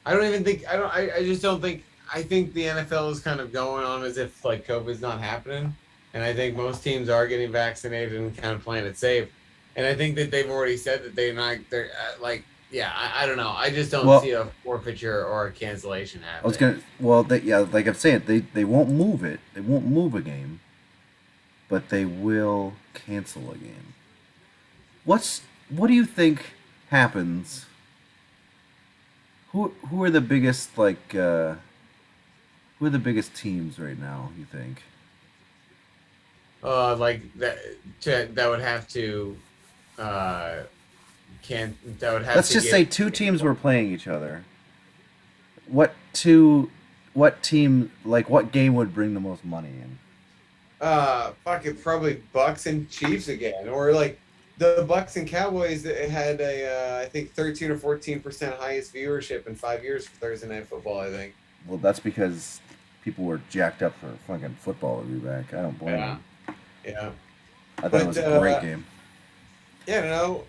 I don't even think. I just don't think. I think the NFL is kind of going on as if like COVID's not happening, and I think most teams are getting vaccinated and kind of playing it safe. And I think that they've already said that they're like. Yeah, I don't know. I just don't see a forfeiture or a cancellation happening. Like I'm saying, they won't move it. They won't move a game, but they will cancel a game. What do you think happens? Who are the biggest who are the biggest teams right now, you think? Like that would have to Let's just say 2 teams were playing each other. What team, like what game would bring the most money in? Probably Bucks and Chiefs again, or like the Bucks and Cowboys that had I think 13 or 14% highest viewership in 5 years for Thursday Night Football. I think. Well, that's because people were jacked up for fucking football to be back. I don't blame them. Yeah. I thought it was a great game. Yeah, no.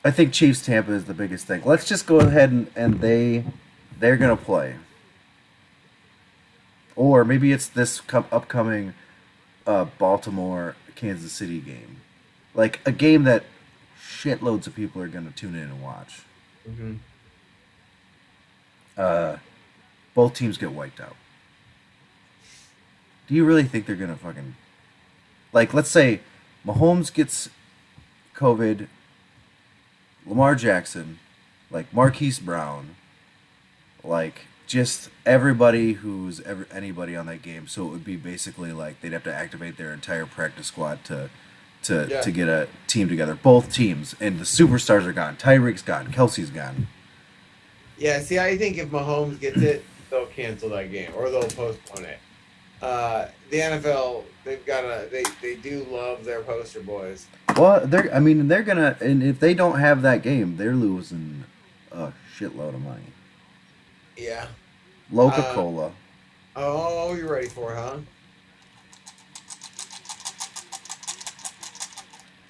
I think Chiefs Tampa is the biggest thing. Let's just go ahead and they're gonna play, or maybe it's this upcoming Baltimore Kansas City game, like a game that shitloads of people are gonna tune in and watch. Mm-hmm. Both teams get wiped out. Do you really think they're gonna fucking let's say Mahomes gets COVID, Lamar Jackson, like Marquise Brown, like just everybody who's anybody on that game. So it would be basically like they'd have to activate their entire practice squad to get a team together. Both teams, and the superstars are gone. Tyreek's gone. Kelsey's gone. Yeah, see, I think if Mahomes gets it, they'll cancel that game or they'll postpone it. The NFL, they do love their poster boys. Well, they're gonna, and if they don't have that game, they're losing a shitload of money. Yeah. Coca-Cola. Oh, you're ready for it, huh?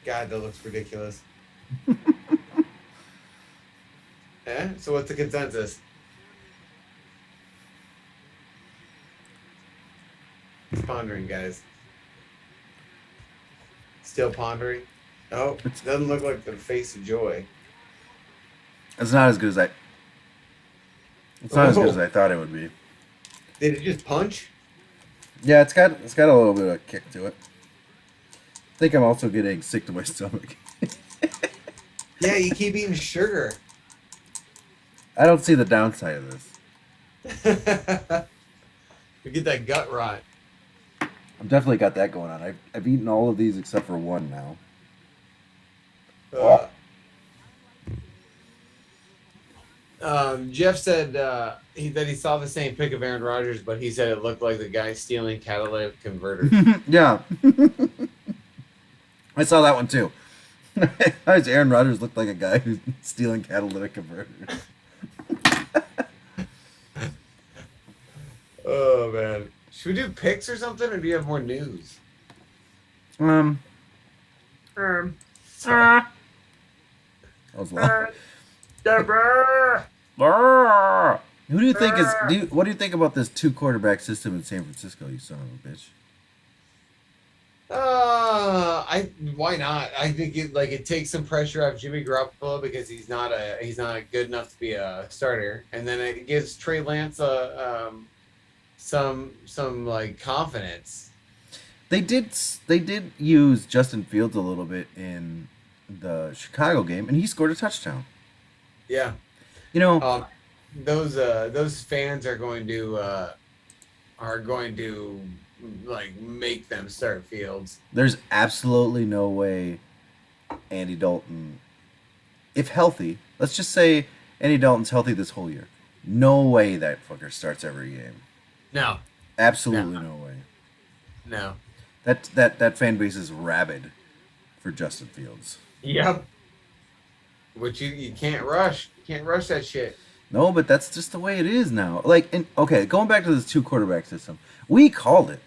God, that looks ridiculous. So what's the consensus? It's pondering, guys. Still pondering? Oh, it doesn't look like the face of joy. It's not as good as I. It's not as good as I thought it would be. Did it just punch? Yeah, it's got a little bit of kick to it. I think I'm also getting sick to my stomach. Yeah, you keep eating sugar. I don't see the downside of this. You get that gut rot. I've definitely got that going on. I've eaten all of these except for one now. Jeff said that he saw the same pic of Aaron Rodgers, but he said it looked like the guy stealing catalytic converters. Yeah. I saw that one too. Aaron Rodgers looked like a guy who's stealing catalytic converters. Oh man, should we do picks or something, or do you have more news? That was loud. Who do you think is? What do you think about this 2 quarterback system in San Francisco? You son of a bitch. Why not? I think it takes some pressure off Jimmy Garoppolo because he's not good enough to be a starter, and then it gives Trey Lance some like confidence. They did use Justin Fields a little bit in the Chicago game, and he scored a touchdown. Yeah. You know, those fans are going to like make them start Fields. there's absolutely no way Andy Dalton, if healthy, let's just say Andy Dalton's healthy this whole year. No way that fucker starts every game. No. Absolutely no way. No. That fan base is rabid for Justin Fields. Yep. Which you can't rush. You can't rush that shit. No, but that's just the way it is now. Okay, going back to this 2 quarterback system, we called it,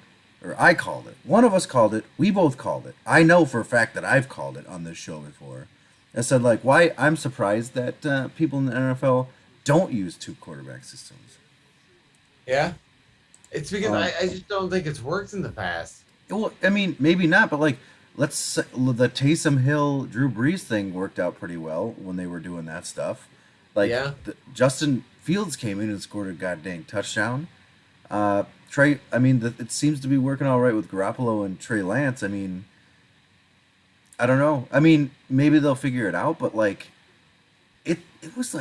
or I called it. One of us called it. We both called it. I know for a fact that I've called it on this show before. I said why I'm surprised that people in the NFL don't use 2 quarterback systems. Yeah. It's because I just don't think it's worked in the past. Well, I mean, maybe not, but the Taysom Hill Drew Brees thing worked out pretty well when they were doing that stuff. Justin Fields came in and scored a goddamn touchdown. It seems to be working all right with Garoppolo and Trey Lance. I mean, I don't know. I mean, maybe they'll figure it out, but it was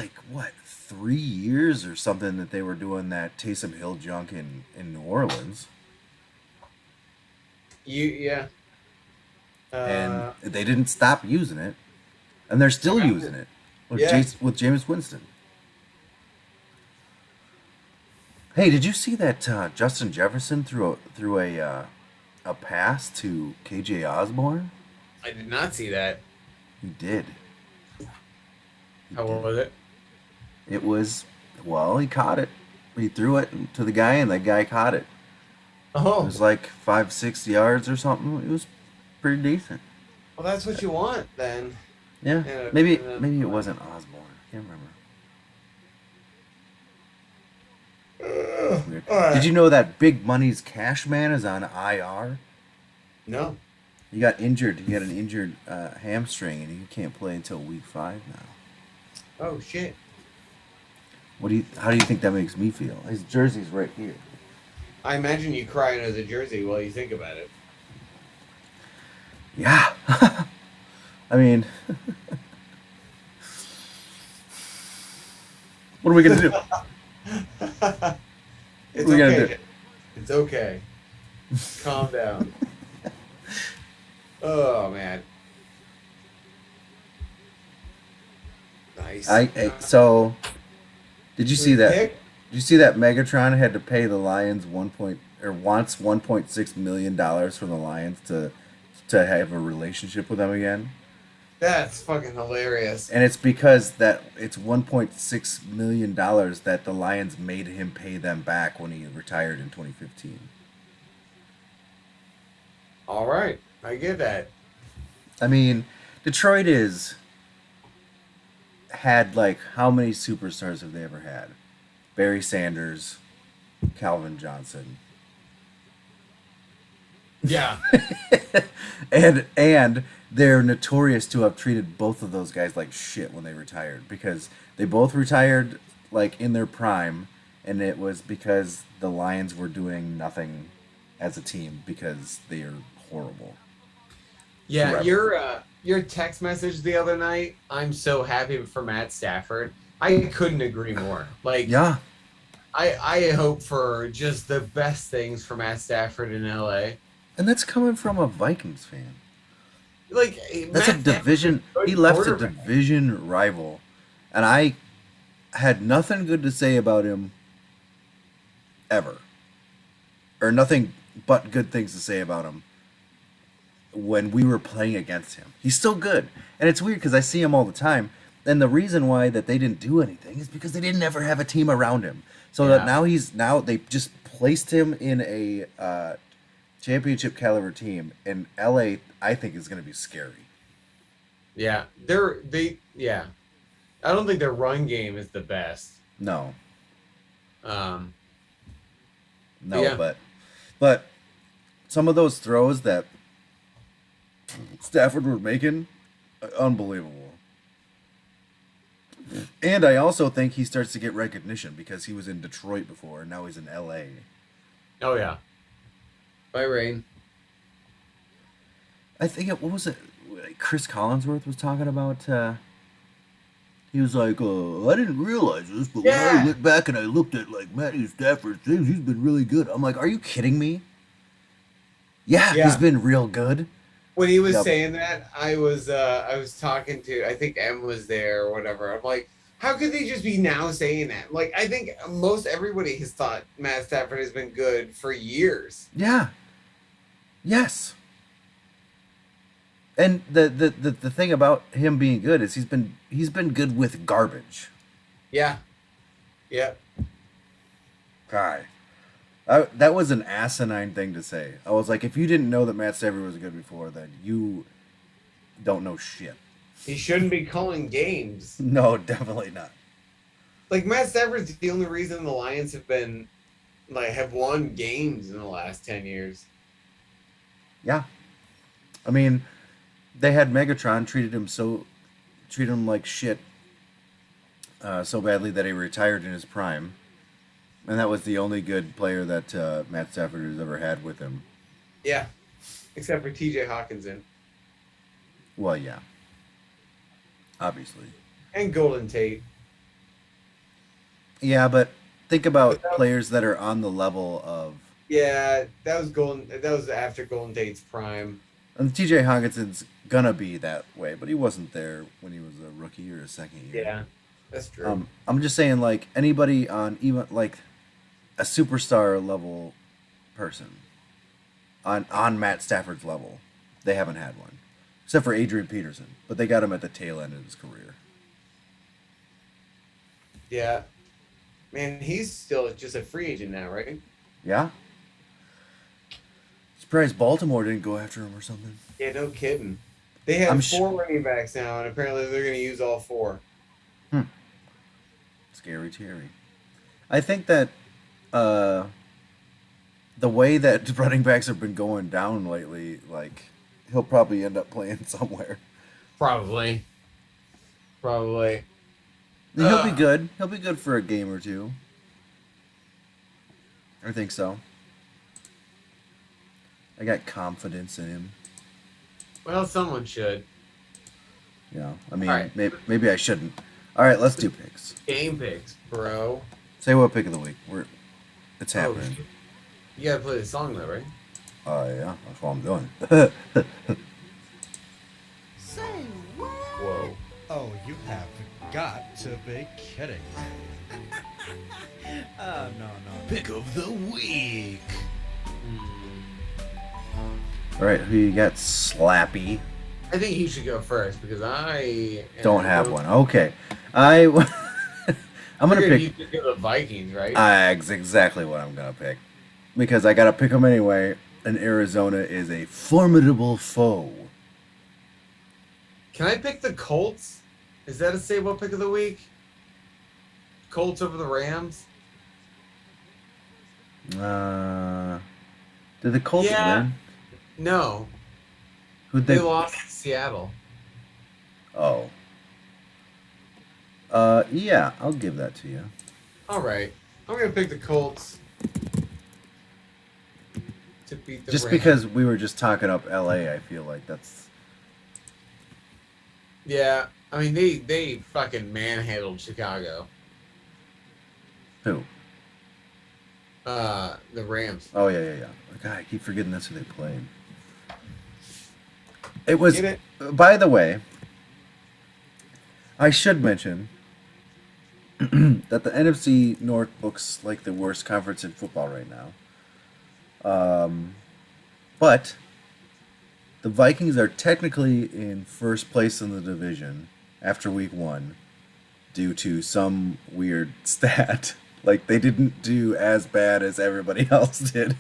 3 years or something that they were doing that Taysom Hill junk in New Orleans. Yeah. And they didn't stop using it, and they're still using it with Jameis Winston. Hey, did you see that Justin Jefferson threw a pass to KJ Osborne? I did not see that. He did. How was it? It was, he caught it. He threw it to the guy, and that guy caught it. Oh. It was 5-6 yards or something. It was pretty decent. Well, that's what you want then. Yeah. Maybe it wasn't Osborne. I can't remember. Weird. All right. Did you know that Big Money's Cash Man is on IR? No. He got injured. He had an injured hamstring, and he can't play until week 5 now. Oh shit. How do you think that makes me feel? His jersey's right here. I imagine you cry under the jersey while you think about it. Yeah. I mean, what are we gonna do? It's we gonna okay. do? It's okay. Calm down. Oh man. Nice. So, did you see that? Pick? Did you see that Megatron had to pay the Lions wants $1.6 million from the Lions to to have a relationship with them again. That's fucking hilarious. And it's because that it's $1.6 million that the Lions made him pay them back when he retired in 2015. All right, I get that. I mean, Detroit had like how many superstars have they ever had? Barry Sanders, Calvin Johnson. Yeah. and they're notorious to have treated both of those guys like shit when they retired because they both retired like in their prime, and it was because the Lions were doing nothing as a team because they are horrible. Yeah, Forever. your text message the other night, I'm so happy for Matt Stafford. I couldn't agree more. Like, Yeah. I hope for just the best things for Matt Stafford in LA. And that's coming from a Vikings fan. Like, That's Matt a division. Stafford's a He good left a quarterback. division rival, and I had nothing good to say about him ever, or nothing but good things to say about him when we were playing against him. He's still good, and it's weird because I see him all the time. And the reason why that they didn't do anything is because they didn't ever have a team around him. So that now they just placed him in a championship caliber team, and LA I think is going to be scary. Yeah, yeah. I don't think their run game is the best. No, Um, no, Yeah. but some of those throws that Stafford was making, unbelievable. And I also think he starts to get recognition because he was in Detroit before, and now he's in LA. oh yeah. By rain. I think what was it? Chris Collinsworth was talking about. He was like, I didn't realize this, but when Yeah. I went back and I looked at like Matthew Stafford's things, he's been really good. I'm like, are you kidding me? Yeah, Yeah. he's been real good. When he was Yep. saying that, I was talking to, I think Em was there or whatever. I'm like, how could they just be now saying that? Like, I think most everybody has thought Matt Stafford has been good for years. Yeah. Yes. And the thing about him being good is he's been good with garbage. Yeah. Yeah. God. That was an asinine thing to say. I was like, if you didn't know that Matt Stafford was good before, then you don't know shit. He shouldn't be calling games. No, definitely not. Like, Matt Stafford's the only reason the Lions have won games in the last 10 years. Yeah. I mean, they had Megatron treated him like shit so badly that he retired in his prime. And that was the only good player that Matt Stafford has ever had with him. Yeah. Except for TJ Hawkinson. Well, yeah. Obviously. And Golden Tate. Yeah, but think about Without- players that are on the level of... Yeah, that was after Golden Tate's prime. And TJ Hawkinson's gonna be that way, but he wasn't there when he was a rookie or a second year. Yeah. That's true. I'm just saying, like, anybody on even, like, a superstar level person on Matt Stafford's level, they haven't had one. Except for Adrian Peterson. But they got him at the tail end of his career. Yeah. Man, he's still just a free agent now, right? Yeah? Surprised Baltimore didn't go after him or something. Yeah, no kidding. They have I'm 4 running backs now, and apparently they're going to use all 4. Scary Terry. I think that the way that running backs have been going down lately, like, he'll probably end up playing somewhere. Probably. He'll be good. He'll be good for a game or two. I think so. I got confidence in him. Well, someone should. Yeah, I mean, All right. maybe I shouldn't. All right, let's do picks. Game picks, bro. Say what pick of the week. It's Oh, happening. you got to play the song, though, right? Yeah, that's what I'm doing. Whoa. Oh, you have got to be kidding me. Oh, no. Pick of the week. All right, who you got? Slappy. I think he should go first because I Don't have one. Okay, I'm gonna Figured pick. you could go the Vikings, right? That's exactly what I'm gonna pick, because I gotta pick them anyway. And Arizona is a formidable foe. Can I pick the Colts? Is that a Sable pick of the week? Colts over the Rams? Did the Colts Yeah. win? No, Who'd they they? lost to Seattle. Oh. Yeah, I'll give that to you. All right, I'm gonna pick the Colts to beat the Just Rams. because we were just talking up LA, I feel like that's. Yeah, I mean they fucking manhandled Chicago. Who? The Rams. Oh, yeah. God, I keep forgetting that's who they played. It was. Get it? By the way, I should mention that the NFC North looks like the worst conference in football right now. But the Vikings are technically in first place in the division after week 1 due to some weird stat. Like, they didn't do as bad as everybody else did,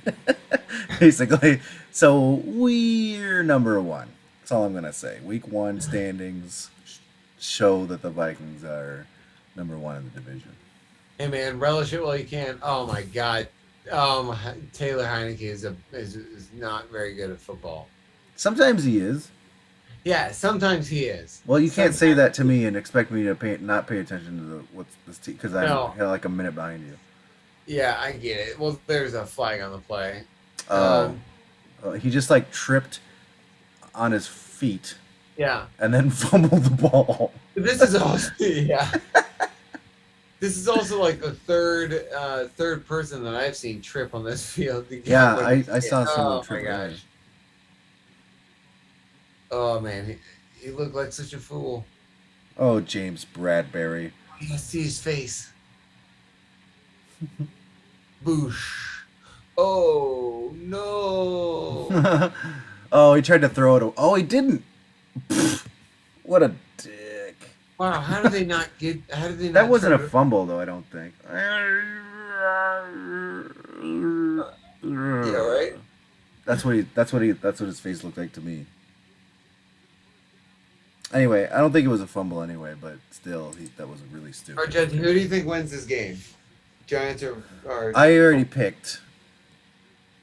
basically. So we're number 1. That's all I'm going to say. Week 1 standings show that the Vikings are number 1 in the division. Hey man, relish it while you can. Oh my God, Taylor Heineke is not very good at football. Sometimes he is. Yeah, sometimes he is. Well, you can't say Sometimes- that to me and expect me to not pay attention to what's this team, because I'm No. like a minute behind you. Yeah, I get it. Well, there's a flag on the play. He just like tripped on his feet Yeah, and then fumbled the ball. this is also yeah. This is also like the third person that I've seen trip on this field. Yeah, I saw someone Oh my trip. earlier. gosh. Oh man, he looked like such a fool. Oh, James Bradbury. I see his face. Boosh. Oh no. Oh, he tried to throw it. Oh, he didn't. Pfft, what a dick. Wow, how did they not get? How did they not? That wasn't a try to- fumble, though. I don't think. Yeah, right. That's what his face looked like to me. Anyway, I don't think it was a fumble anyway, but still, that was really stupid. All right, Judge, who do you think wins this game? Giants or I already picked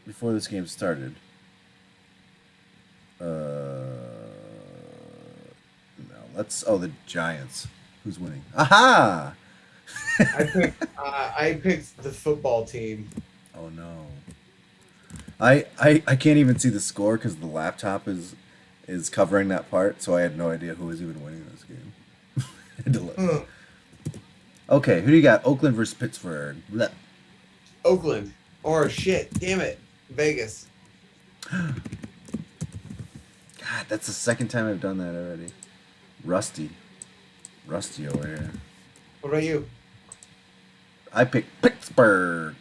before this game started. No, the Giants. Who's winning? Aha! I picked the football team. Oh no. I can't even see the score because the laptop is covering that part, so I had no idea who was even winning this game. I had to look. Okay, who do you got? Oakland versus Pittsburgh. Blech. Oakland. Or shit, damn it, Vegas. God, that's the second time I've done that already. Rusty over here. What about you? I picked Pittsburgh.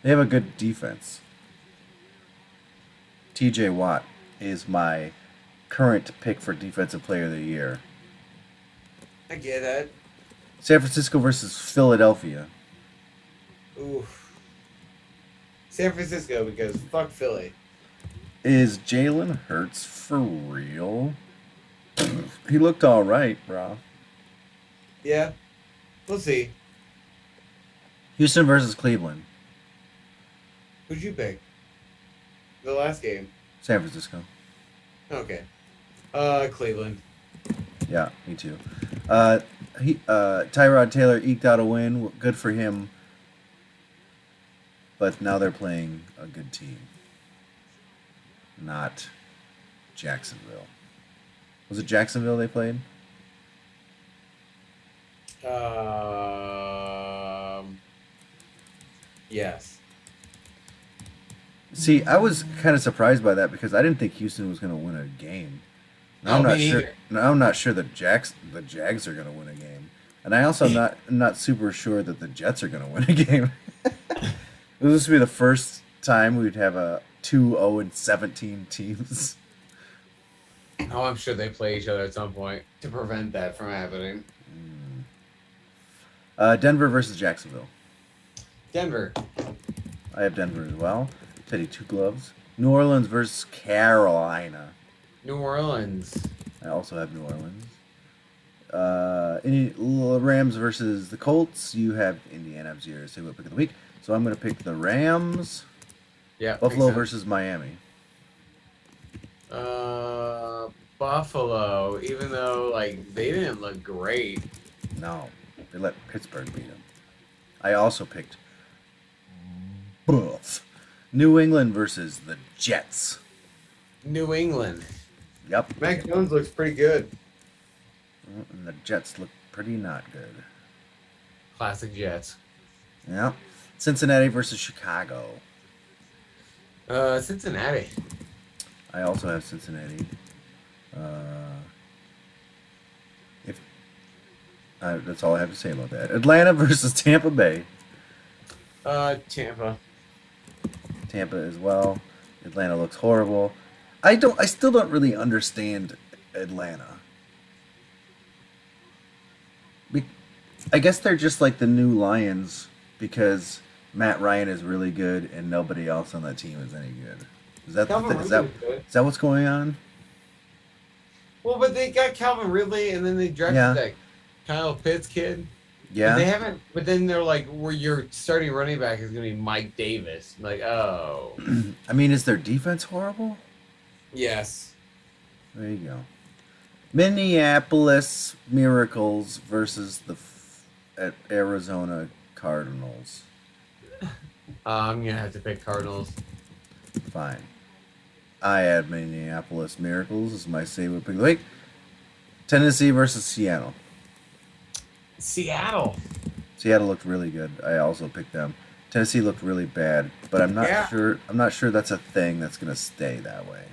They have a good defense. TJ Watt is my current pick for Defensive Player of the Year. I get that. San Francisco versus Philadelphia. Oof. San Francisco because fuck Philly. Is Jalen Hurts for real? He looked all right, bro. Yeah, we'll see. Houston versus Cleveland. Who'd you pick? The last game. San Francisco. Okay. Cleveland. Yeah, me too. Tyrod Taylor eked out a win. Good for him. But now they're playing a good team. Not Jacksonville. Was it Jacksonville they played? Yes. See, I was kind of surprised by that because I didn't think Houston was going to win a game. Now No, I'm not me sure. neither. Now I'm not sure that the Jags are going to win a game, and I also not super sure that the Jets are going to win a game. This would be the first time we'd have a 2-0-17 teams. Oh, I'm sure they play each other at some point to prevent that from happening. Denver versus Jacksonville. Denver. I have Denver as well. Teddy two gloves. New Orleans versus Carolina. New Orleans. I also have New Orleans. Rams versus the Colts. You have Indiana. I have zero. Say what pick of the week. So I'm going to pick the Rams. Yeah. Buffalo makes sense. versus Miami. Buffalo. Even though like they didn't look great. No, they let Pittsburgh beat them. I also picked Buff. New England versus the Jets. New England. Yep. Mac Jones looks pretty good. And the Jets look pretty not good. Classic Jets. Yep. Cincinnati versus Chicago. Cincinnati. I also have Cincinnati. That's all I have to say about that. Atlanta versus Tampa Bay. Tampa. Tampa as well. Atlanta looks horrible. I still don't really understand Atlanta. I guess they're just like the new Lions because Matt Ryan is really good and nobody else on that team is any good. Is that Calvin is Ridley was good. that what's going on? Well, but they got Calvin Ridley, and then they drafted Yeah. that Kyle Pitts kid. Yeah. But they haven't. But then they're like, "Where your starting running back is going to be Mike Davis." I'm like, oh, I mean, is their defense horrible? yes. There you go. Minneapolis Miracles versus the Arizona Cardinals. I'm gonna have to pick Cardinals. Fine. I had Minneapolis Miracles as my favorite pick of the week. Tennessee versus Seattle. Seattle. Seattle looked really good. I also picked them. Tennessee looked really bad, but I'm not Yeah. sure. I'm not sure that's a thing that's gonna stay that way.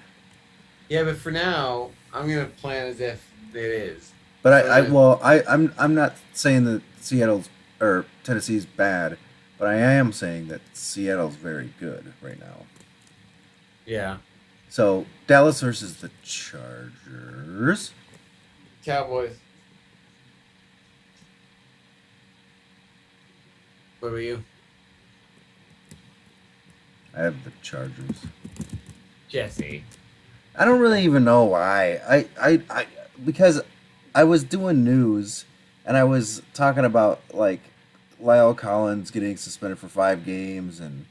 Yeah, but for now, I'm gonna plan as if it is. But So I'm not saying that Seattle's or Tennessee's bad, but I am saying that Seattle's very good right now. Yeah. So Dallas versus the Chargers. Cowboys. What about you? I have the Chargers. Jesse. I don't really even know why. I because I was doing news and I was talking about like Lyle Collins getting suspended for 5 games and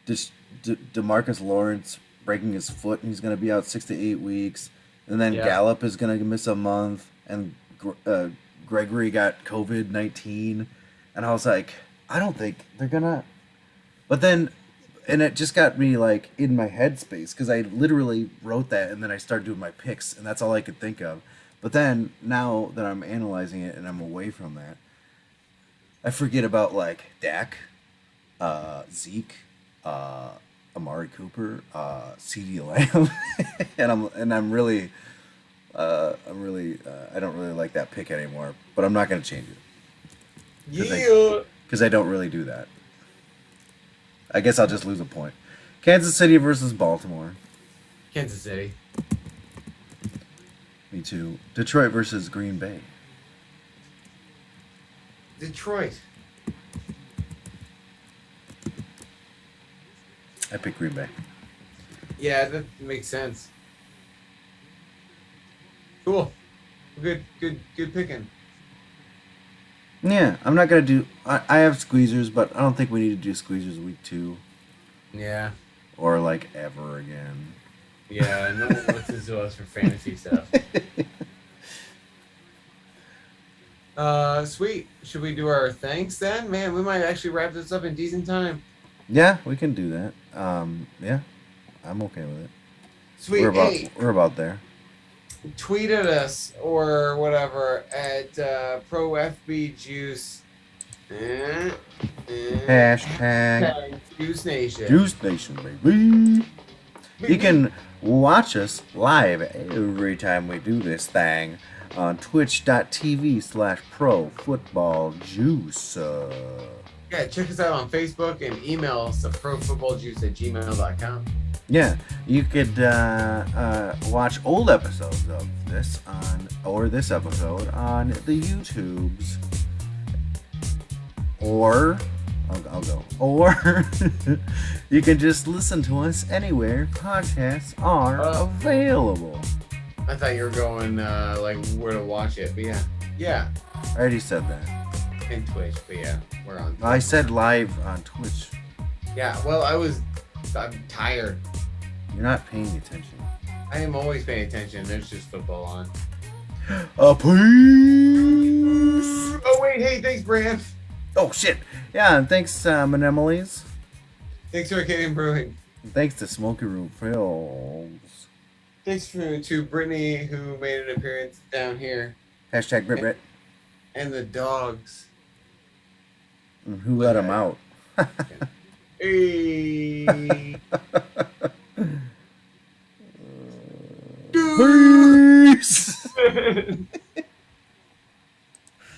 DeMarcus Lawrence breaking his foot and he's going to be out 6 to 8 weeks. And then Yeah. Gallup is going to miss a month and Gregory got COVID-19. And I was like, I don't think they're going to. But then, and it just got me like in my headspace because I literally wrote that and then I started doing my picks and that's all I could think of. But then now that I'm analyzing it and I'm away from that, I forget about like Dak, Zeke, Amari Cooper, CeeDee Lamb, and I'm really I don't really like that pick anymore. But I'm not gonna change it Yeah. because I don't really do that. I guess I'll just lose a point. Kansas City versus Baltimore. Kansas City. Me too. Detroit versus Green Bay. Detroit. I pick Green Bay. Yeah, that makes sense. Cool. Good picking. Yeah, I'm not gonna do. I have squeezers, but I don't think we need to do squeezers week 2 Yeah. or like ever again. Yeah, no one listens to us for fantasy stuff. Sweet. Should we do our thanks then? Man, we might actually wrap this up in decent time. Yeah, we can do that. Yeah, I'm okay with it. Sweet. Hey, We're about there. tweet at us or whatever at ProFBJuice. Hashtag Juice Nation. Juice Nation, baby. You can watch us live every time we do this thing on twitch.tv/profootballjuice. Yeah, check us out on Facebook and email us at profootballjuice@gmail.com. Yeah, you could watch old episodes of this this episode on the YouTubes, or I'll go, or you can just listen to us anywhere podcasts are available. I thought you were going like where to watch it, but yeah, I already said that. and Twitch, but yeah, we're on. I said live on Twitch. Yeah, well, I'm tired. You're not paying attention. I am always paying attention. There's just football on. Peace. Oh wait, hey, thanks, Brand. Oh shit. Yeah, and thanks, Anemoles. Thanks for Arcadian Brewing. Thanks to Smoky Room Films. Thanks to Brittany who made an appearance down here, Hashtag Brit Brit. and the dogs. And who let him out? Hey. Peace.